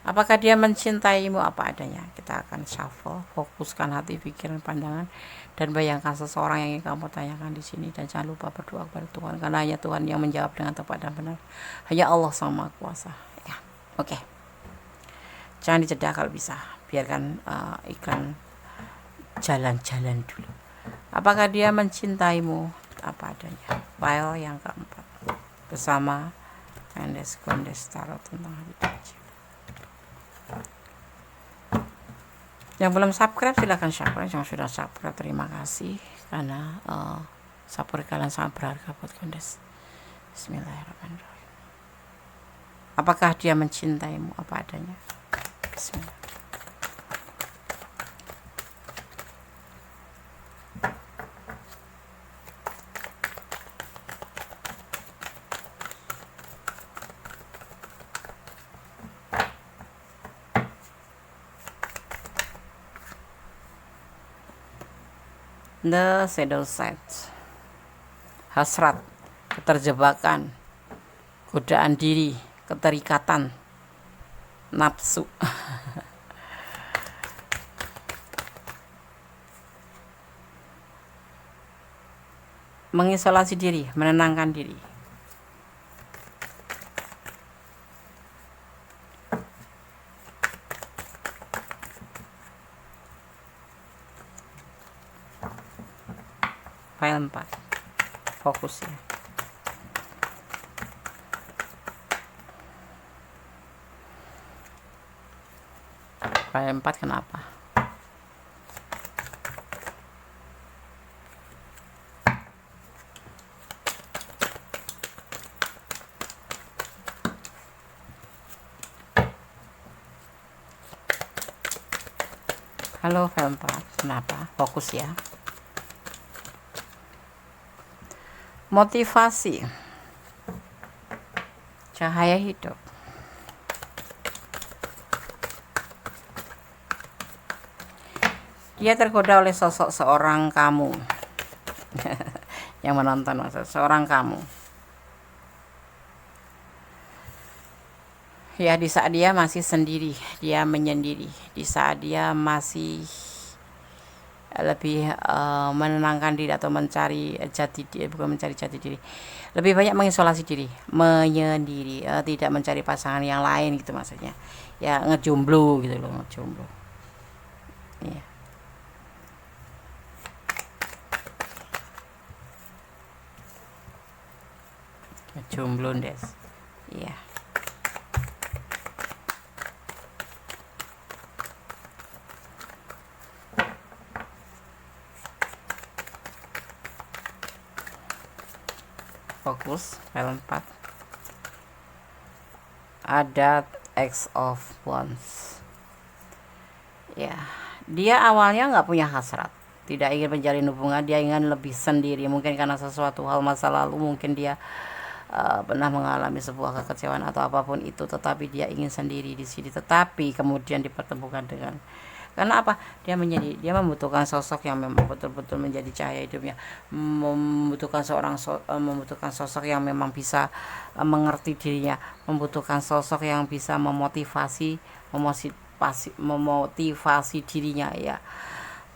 Apakah dia mencintaimu apa adanya? Kita akan shuffle, fokuskan hati, pikiran, pandangan, dan bayangkan seseorang yang ingin kamu tanyakan di sini. Dan jangan lupa berdoa kepada Tuhan, karena hanya Tuhan yang menjawab dengan tepat dan benar. Hanya Allah Sang Maha Kuasa. Ya, oke. Jangan dijeda kalau bisa. Biarkan iklan jalan-jalan dulu. Apakah dia mencintaimu apa adanya? File yang keempat bersama Mendes Gondes Tarot tentang habitasi. Yang belum subscribe silahkan subscribe. Yang sudah subscribe terima kasih, karena support kalian sangat berharga buat Gondes. Bismillahirrahmanirrahim. Apakah dia mencintaimu apa adanya? Bismillah. The shadow side, hasrat, keterjebakan, godaan diri, keterikatan, nafsu. Mengisolasi diri, menenangkan diri. File 4, fokus ya. File 4 kenapa? Halo file 4, kenapa? Fokus ya. Motivasi, cahaya hidup. Dia tergoda oleh sosok seorang kamu. Yang menonton seorang kamu. Ya, di saat dia masih sendiri, dia menyendiri. Di saat dia masih lebih menenangkan diri atau mencari jati diri, bukan mencari jati diri, lebih banyak mengisolasi diri, menyendiri, tidak mencari pasangan yang lain gitu maksudnya ya, ngejomblo gitu loh, ngejomblo ya. Ngejomblo des ya. fokus file 4. Ada X of Wands. Ya, dia awalnya nggak punya hasrat, tidak ingin menjalin hubungan, dia ingin lebih sendiri. Mungkin karena sesuatu hal masa lalu, mungkin dia pernah mengalami sebuah kekecewaan atau apapun itu, tetapi dia ingin sendiri di sini. Tetapi kemudian dipertemukan dengan, karena apa? Dia membutuhkan sosok yang memang betul-betul menjadi cahaya hidupnya, membutuhkan membutuhkan sosok yang memang bisa mengerti dirinya, membutuhkan sosok yang bisa memotivasi dirinya, ya,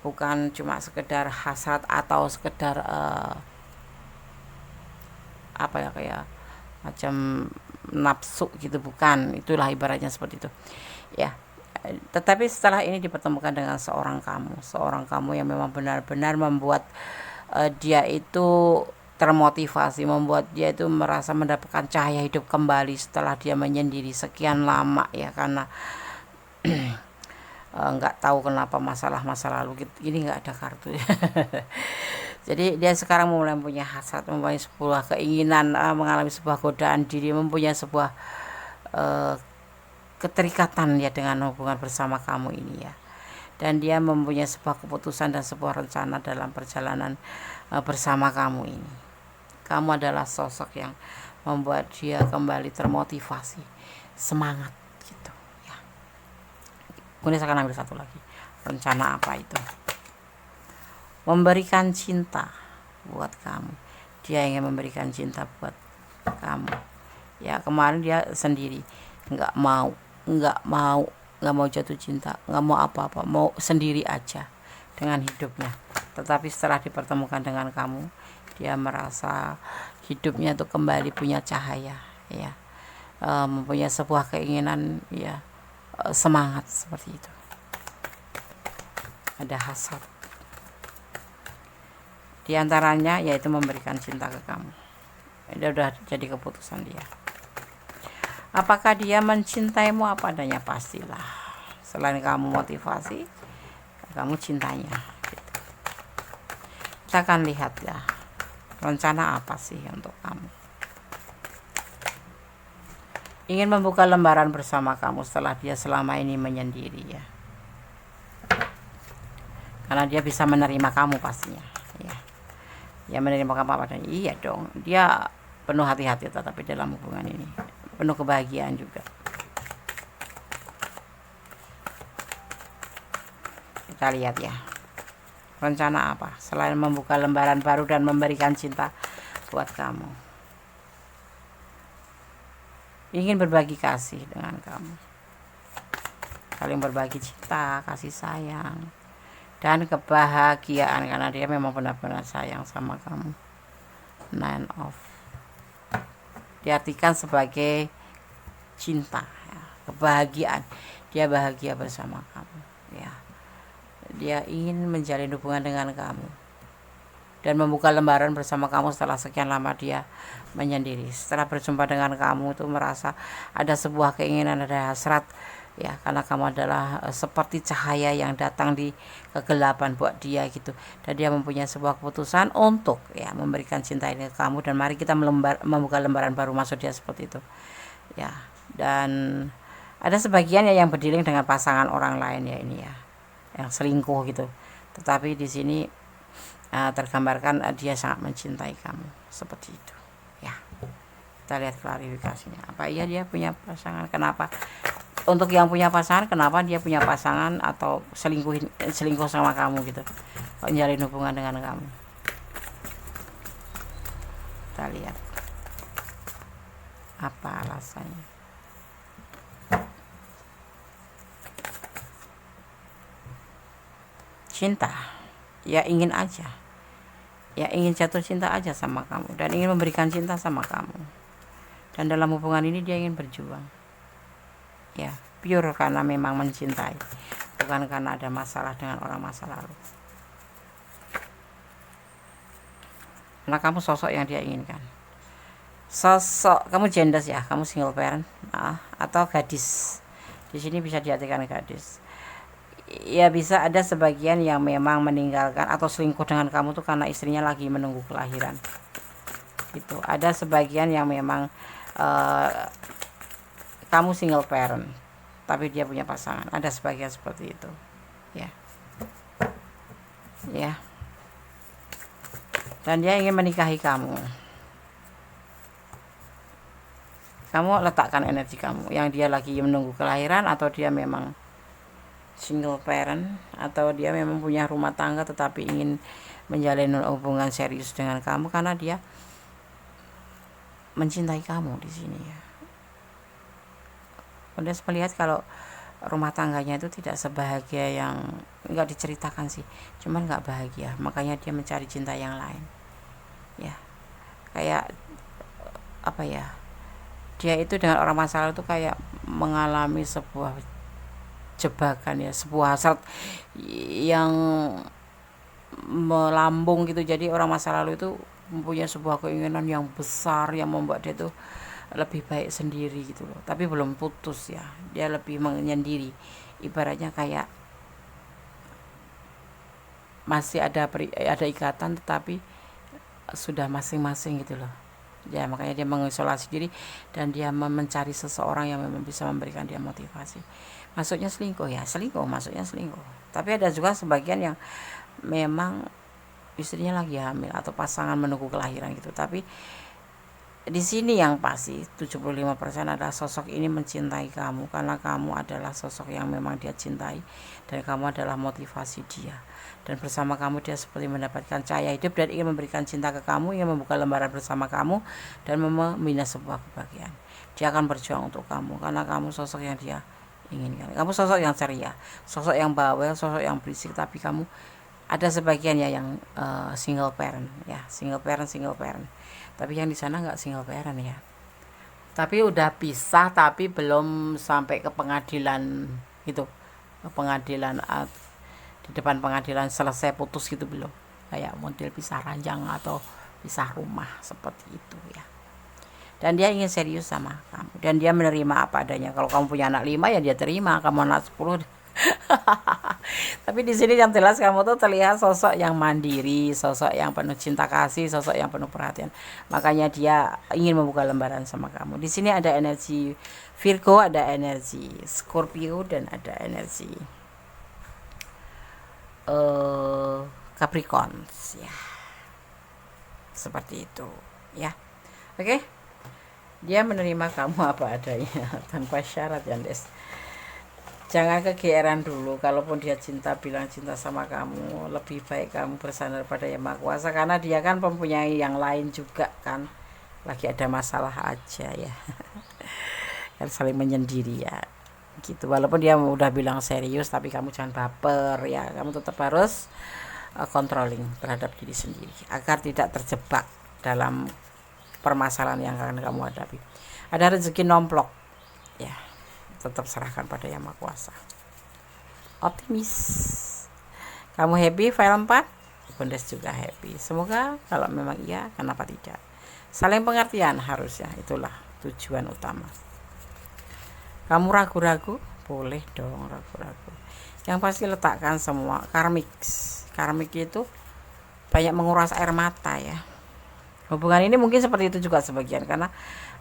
bukan cuma sekedar hasrat atau sekedar apa ya, kayak macam nafsu gitu, bukan, itulah ibaratnya seperti itu, ya. Tetapi setelah ini dipertemukan dengan seorang kamu yang memang benar-benar membuat dia itu termotivasi, membuat dia itu merasa mendapatkan cahaya hidup kembali setelah dia menyendiri sekian lama, ya, karena nggak tahu kenapa masalah masa lalu gitu. Ini nggak ada kartu. Jadi dia sekarang mulai punya hasrat, mempunyai sebuah keinginan, mengalami sebuah godaan diri, mempunyai sebuah keterikatan ya dengan hubungan bersama kamu ini, ya. Dan dia mempunyai sebuah keputusan dan sebuah rencana dalam perjalanan bersama kamu ini. Kamu adalah sosok yang membuat dia kembali termotivasi, semangat gitu, ya. Kemudian saya akan ambil satu lagi. Rencana apa itu? Memberikan cinta buat kamu. Dia ingin memberikan cinta buat kamu, ya. Kemarin dia sendiri, nggak mau jatuh cinta, nggak mau apa-apa, mau sendiri aja dengan hidupnya. Tetapi setelah dipertemukan dengan kamu, dia merasa hidupnya tuh kembali punya cahaya, ya, mempunyai sebuah keinginan, ya, semangat seperti itu. Ada hasrat di antaranya, yaitu memberikan cinta ke kamu. Dia udah jadi keputusan dia. Apakah dia mencintaimu apa adanya? Pastilah. Selain kamu motivasi, kamu cintanya gitu. Kita akan lihat, ya, rencana apa sih untuk kamu. Ingin membuka lembaran bersama kamu setelah dia selama ini menyendiri, ya. Karena dia bisa menerima kamu pastinya, ya. Ya, menerima kamu apa adanya. Iya dong, dia penuh hati-hati tetapi dalam hubungan ini penuh kebahagiaan juga. Kita lihat, ya, rencana apa selain membuka lembaran baru dan memberikan cinta buat kamu. Ingin berbagi kasih dengan kamu, saling berbagi cinta, kasih sayang, dan kebahagiaan, karena dia memang benar-benar sayang sama kamu. Nine of diartikan sebagai cinta, ya, kebahagiaan. Dia bahagia bersama kamu, ya. Dia ingin menjalin hubungan dengan kamu dan membuka lembaran bersama kamu setelah sekian lama dia menyendiri. Setelah berjumpa dengan kamu itu merasa ada sebuah keinginan, ada hasrat, ya, karena kamu adalah seperti cahaya yang datang di kegelapan buat dia gitu. Dan dia mempunyai sebuah keputusan untuk, ya, memberikan cinta ini ke kamu, dan mari kita membuka lembaran baru, maksud dia seperti itu, ya. Dan ada sebagian, ya, yang berdealing dengan pasangan orang lain, ya, ini, ya, yang selingkuh gitu. Tetapi di sini tergambarkan dia sangat mencintai kamu seperti itu, ya. Kita lihat klarifikasinya. Apa iya dia punya pasangan? Kenapa? Untuk yang punya pasangan, kenapa dia punya pasangan atau selingkuh sama kamu gitu, kok nyalin hubungan dengan kamu? Kita lihat apa alasannya. Cinta, ya, ingin aja, ya, ingin jatuh cinta aja sama kamu dan ingin memberikan cinta sama kamu. Dan dalam hubungan ini dia ingin berjuang, ya, pure karena memang mencintai, bukan karena ada masalah dengan orang masa lalu. Karena kamu sosok yang dia inginkan. Sosok kamu gender, ya, kamu single parent, atau gadis. Di sini bisa diartikan gadis. Ya, bisa ada sebagian yang memang meninggalkan atau selingkuh dengan kamu tuh karena istrinya lagi menunggu kelahiran. Itu ada sebagian yang memang kamu single parent tapi dia punya pasangan, ada sebagian seperti itu ya. Ya, dan dia ingin menikahi kamu. Kamu letakkan energi kamu yang dia lagi menunggu kelahiran, atau dia memang single parent, atau dia memang punya rumah tangga tetapi ingin menjalin hubungan serius dengan kamu karena dia mencintai kamu di sini ya. Udah melihat kalau rumah tangganya itu tidak sebahagia yang nggak diceritakan sih, cuman nggak bahagia, makanya dia mencari cinta yang lain ya. Kayak apa ya, dia itu dengan orang masa lalu itu kayak mengalami sebuah jebakan ya, sebuah hasrat yang melambung gitu. Jadi orang masa lalu itu mempunyai sebuah keinginan yang besar yang membuat dia tuh lebih baik sendiri gitu loh, tapi belum putus ya, dia lebih menyendiri, ibaratnya kayak masih ada ikatan tetapi sudah masing-masing gitu loh ya. Makanya dia mengisolasi diri dan dia mencari seseorang yang memang bisa memberikan dia motivasi. Maksudnya selingkuh ya, maksudnya selingkuh. Tapi ada juga sebagian yang memang istrinya lagi hamil atau pasangan menunggu kelahiran gitu. Tapi di sini yang pasti 75% adalah sosok ini mencintai kamu karena kamu adalah sosok yang memang dia cintai dan kamu adalah motivasi dia. Dan bersama kamu dia seperti mendapatkan cahaya hidup dan ingin memberikan cinta ke kamu, ingin membuka lembaran bersama kamu dan membina sebuah kebahagiaan. Dia akan berjuang untuk kamu karena kamu sosok yang dia inginkan. Kamu sosok yang ceria, sosok yang bawel, sosok yang berisik, tapi kamu ada sebagian ya yang single parent ya, single parent. Tapi yang di sana nggak single parent ya. Tapi udah pisah tapi belum sampai ke pengadilan gitu. Ke pengadilan di depan pengadilan selesai putus gitu belum. Kayak model pisah ranjang atau pisah rumah seperti itu ya. Dan dia ingin serius sama kamu dan dia menerima apa adanya. Kalau kamu punya anak 5 ya dia terima, kamu anak 10 tapi di sini yang jelas kamu tuh terlihat sosok yang mandiri, sosok yang penuh cinta kasih, sosok yang penuh perhatian. Makanya dia ingin membuka lembaran sama kamu. Di sini ada energi Virgo, ada energi Scorpio, dan ada energi Capricorn ya. Seperti itu ya. Oke. Dia menerima kamu apa adanya tanpa syarat ya, Des. Jangan kegeeran dulu. Kalaupun dia cinta, bilang cinta sama kamu, lebih baik kamu bersandar pada Yang Maha Kuasa karena dia kan mempunyai yang lain juga kan. Lagi ada masalah aja ya. Kan saling menyendiri ya. Gitu. Walaupun dia udah bilang serius, tapi kamu jangan baper ya. Kamu tetap harus controlling terhadap diri sendiri agar tidak terjebak dalam permasalahan yang akan kamu hadapi. Ada rezeki nomplok ya. Tetap serahkan pada Yang Maha Kuasa. Optimis. Kamu happy file 4? Bundes juga happy. Semoga kalau memang iya, kenapa tidak? Saling pengertian harusnya, itulah tujuan utama. Kamu ragu-ragu? Boleh dong ragu-ragu. Yang pasti letakkan semua karmik. Karmik itu banyak menguras air mata ya. Hubungan ini mungkin seperti itu juga sebagian karena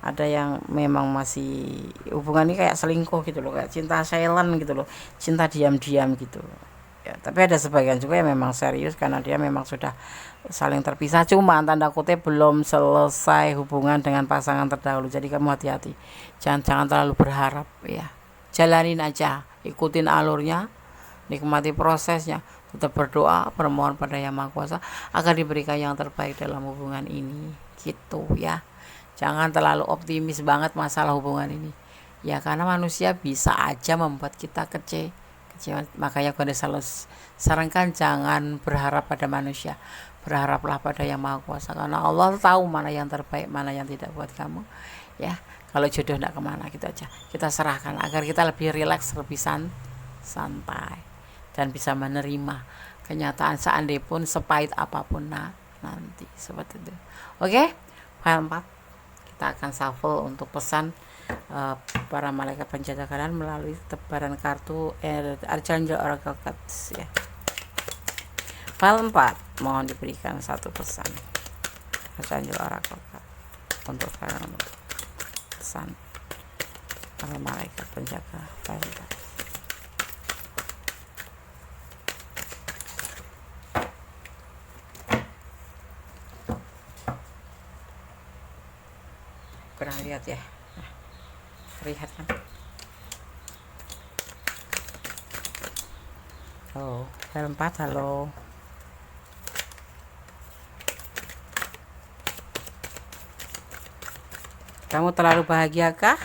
ada yang memang masih hubungan ini kayak selingkuh gitu loh, kayak cinta silent gitu loh, cinta diam-diam gitu ya. Tapi ada sebagian juga yang memang serius karena dia memang sudah saling terpisah, cuma tanda kutip belum selesai hubungan dengan pasangan terdahulu. Jadi kamu hati-hati, jangan terlalu berharap ya, jalanin aja, ikutin alurnya, nikmati prosesnya, tetap berdoa, bermohon pada Yang Maha Kuasa agar diberikan yang terbaik dalam hubungan ini gitu ya. Jangan terlalu optimis banget masalah hubungan ini ya, karena manusia bisa aja membuat kita kecewa. Makanya gue selalu sarankan jangan berharap pada manusia, berharaplah pada Yang Maha Kuasa karena Allah tahu mana yang terbaik, mana yang tidak buat kamu ya. Kalau jodoh tidak kemana gitu aja kita serahkan agar kita lebih rileks, lebih santai dan bisa menerima kenyataan seandainya pun sepahit apapun nanti seperti itu. Oke, file 4 kita akan shuffle untuk pesan para malaikat penjaga kanan melalui tebaran kartu Archangel Oracle Cards ya. File 4 mohon diberikan satu pesan Archangel Oracle Cards. untuk sekarang untuk pesan para malaikat penjaga file. Pernah lihat ya? Nah, terlihat kan? Oh, file 4, halo. Kamu terlalu bahagiakah?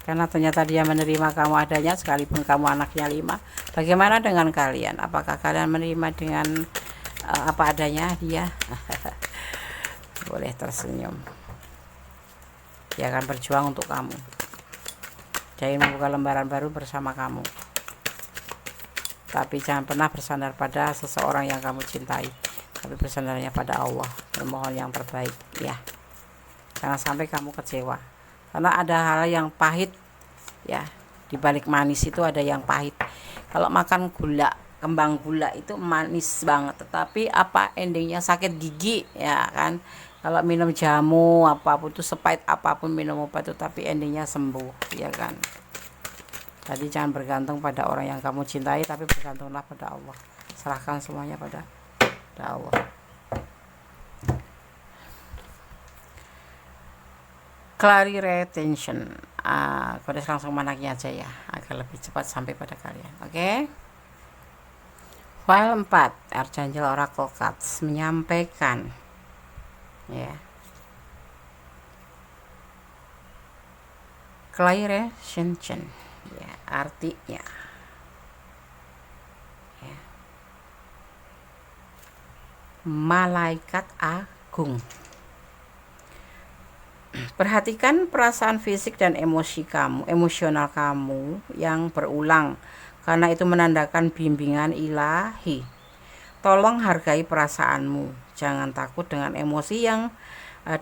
Karena ternyata dia menerima kamu adanya sekalipun kamu anaknya 5. Bagaimana dengan kalian? Apakah kalian menerima dengan apa adanya dia? Boleh tersenyum. Dia akan berjuang untuk kamu. Dia ingin membuka lembaran baru bersama kamu. Tapi jangan pernah bersandar pada seseorang yang kamu cintai, tapi bersandarnya pada Allah, memohon yang terbaik ya. Jangan sampai kamu kecewa, karena ada hal yang pahit ya. Di balik manis itu ada yang pahit. Kalau makan gula, kembang gula itu manis banget, tetapi apa endingnya? Sakit gigi ya kan. Kalau minum jamu apapun itu, sepahit apapun minum obat itu, tapi endingnya sembuh ya kan. Jadi jangan bergantung pada orang yang kamu cintai, tapi bergantunglah pada Allah. Serahkan semuanya pada Allah. Clary retention. Kodes langsung manaknya aja ya, agar lebih cepat sampai pada kalian. Oke. File 4, Archangel Oracle Cards menyampaikan ya. Clary retention ya, artinya ya, malaikat agung. Perhatikan perasaan fisik dan emosional kamu yang berulang, karena itu menandakan bimbingan ilahi. Tolong hargai perasaanmu, jangan takut dengan emosi yang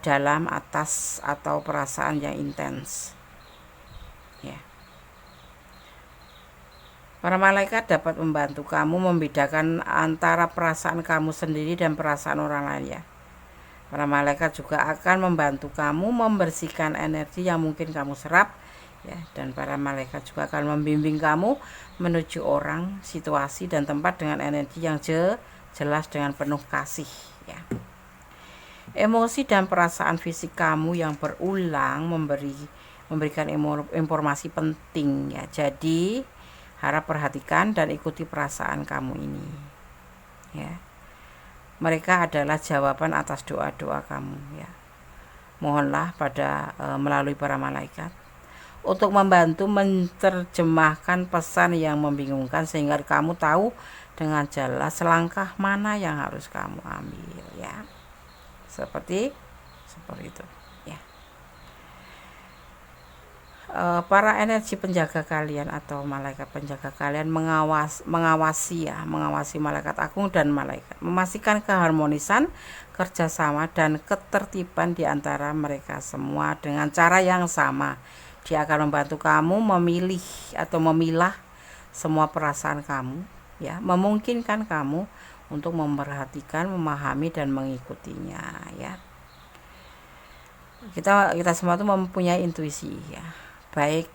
dalam atas atau perasaan yang intens ya. Para malaikat dapat membantu kamu membedakan antara perasaan kamu sendiri dan perasaan orang lain ya. Para malaikat juga akan membantu kamu membersihkan energi yang mungkin kamu serap ya, dan para malaikat juga akan membimbing kamu menuju orang, situasi dan tempat dengan energi yang jelas dengan penuh kasih ya. Emosi dan perasaan fisik kamu yang berulang memberikan informasi penting ya. Jadi harap perhatikan dan ikuti perasaan kamu ini ya. Mereka adalah jawaban atas doa-doa kamu ya. Mohonlah pada melalui para malaikat untuk membantu menerjemahkan pesan yang membingungkan, sehingga kamu tahu dengan jelas langkah mana yang harus kamu ambil ya. Seperti itu ya. Para energi penjaga kalian atau malaikat penjaga kalian mengawasi malaikat agung dan malaikat, memastikan keharmonisan, kerjasama dan ketertiban di antara mereka semua dengan cara yang sama. Dia akan membantu kamu memilih atau memilah semua perasaan kamu ya, memungkinkan kamu untuk memperhatikan, memahami dan mengikutinya ya. Kita semua itu mempunyai intuisi ya, baik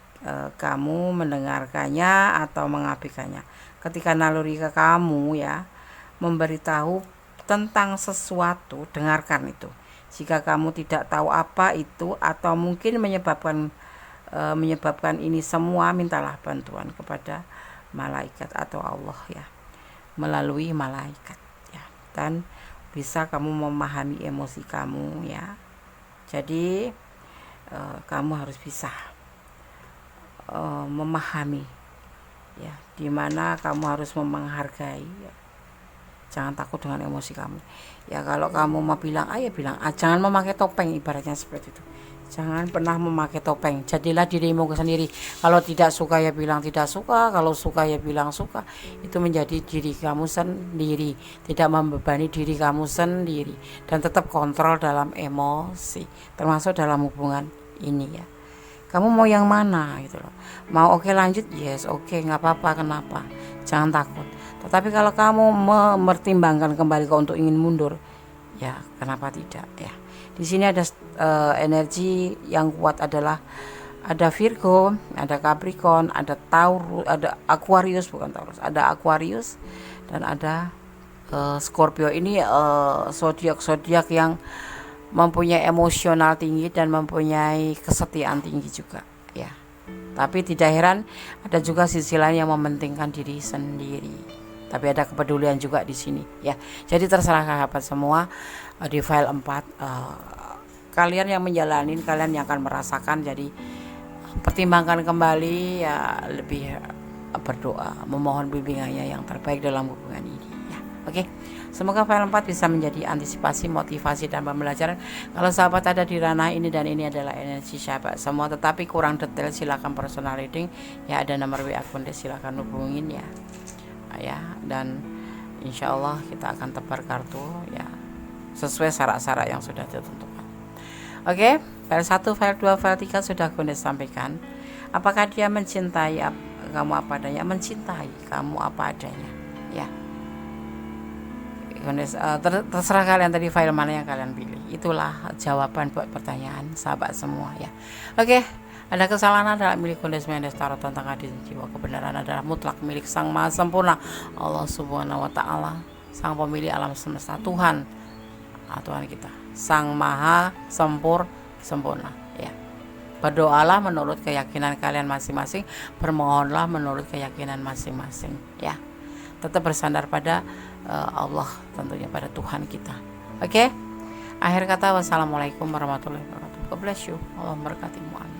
kamu mendengarkannya atau mengabaikannya. Ketika naluri ke kamu ya memberitahu tentang sesuatu, dengarkan itu. Jika kamu tidak tahu apa itu atau mungkin menyebabkan ini semua, mintalah bantuan kepada malaikat atau Allah ya, melalui malaikat ya, dan bisa kamu memahami emosi kamu ya. Jadi kamu harus bisa memahami ya, dimana kamu harus menghargai ya. Jangan takut dengan emosi kamu ya. Kalau kamu mau bilang ya bilang, jangan memakai topeng, ibaratnya seperti itu. Jangan pernah memakai topeng, jadilah dirimu sendiri. Kalau tidak suka ya bilang tidak suka, kalau suka ya bilang suka. Itu menjadi diri kamu sendiri, tidak membebani diri kamu sendiri, dan tetap kontrol dalam emosi, termasuk dalam hubungan ini ya. Kamu mau yang mana gitu loh. Mau oke lanjut, yes oke, nggak apa-apa, kenapa, jangan takut. Tetapi kalau kamu mempertimbangkan kembali untuk ingin mundur, ya kenapa tidak ya. Di sini ada energi yang kuat adalah ada Virgo, ada Capricorn, ada Taurus, ada Aquarius, bukan Taurus, ada Aquarius dan ada Scorpio. Ini zodiak yang mempunyai emosional tinggi dan mempunyai kesetiaan tinggi juga ya. Tapi tidak heran ada juga sisi lain yang mementingkan diri sendiri. Tapi ada kepedulian juga di sini ya. Jadi terserah sahabat semua, di file 4 kalian yang menjalani, kalian yang akan merasakan. Jadi pertimbangkan kembali ya, lebih berdoa, memohon bimbingannya yang terbaik dalam hubungan ini ya. Oke. Semoga file 4 bisa menjadi antisipasi, motivasi dan pembelajaran. Kalau sahabat ada di ranah ini dan ini adalah energi sahabat semua, tetapi kurang detail, silakan personal reading ya, ada nomor WA Kunde, silakan hubungin ya. Ya, dan insya Allah kita akan tebar kartu ya sesuai syarat-syarat yang sudah ditentukan. Oke, file 1, file 2, file 3 sudah Kunde sampaikan. Apakah dia mencintai kamu apa adanya? Mencintai kamu apa adanya ya. Terserah kalian tadi file mana yang kalian pilih. Itulah jawaban buat pertanyaan sahabat semua ya. Oke, ada kesalahan adalah milik Kunde Mendes Tarot tentang hadis jiwa. Kebenaran adalah mutlak milik Sang Maha Sempurna, Allah Subhanahu wa Ta'ala, Sang Pemilik alam semesta, Tuhan kita, Sang Maha Sempurna ya. Berdoalah menurut keyakinan kalian masing-masing, bermohonlah menurut keyakinan masing-masing ya. Tetap bersandar pada Allah, tentunya pada Tuhan kita. Oke? Akhir kata, wassalamualaikum warahmatullahi wabarakatuh. God bless you. Allah memberkatimu.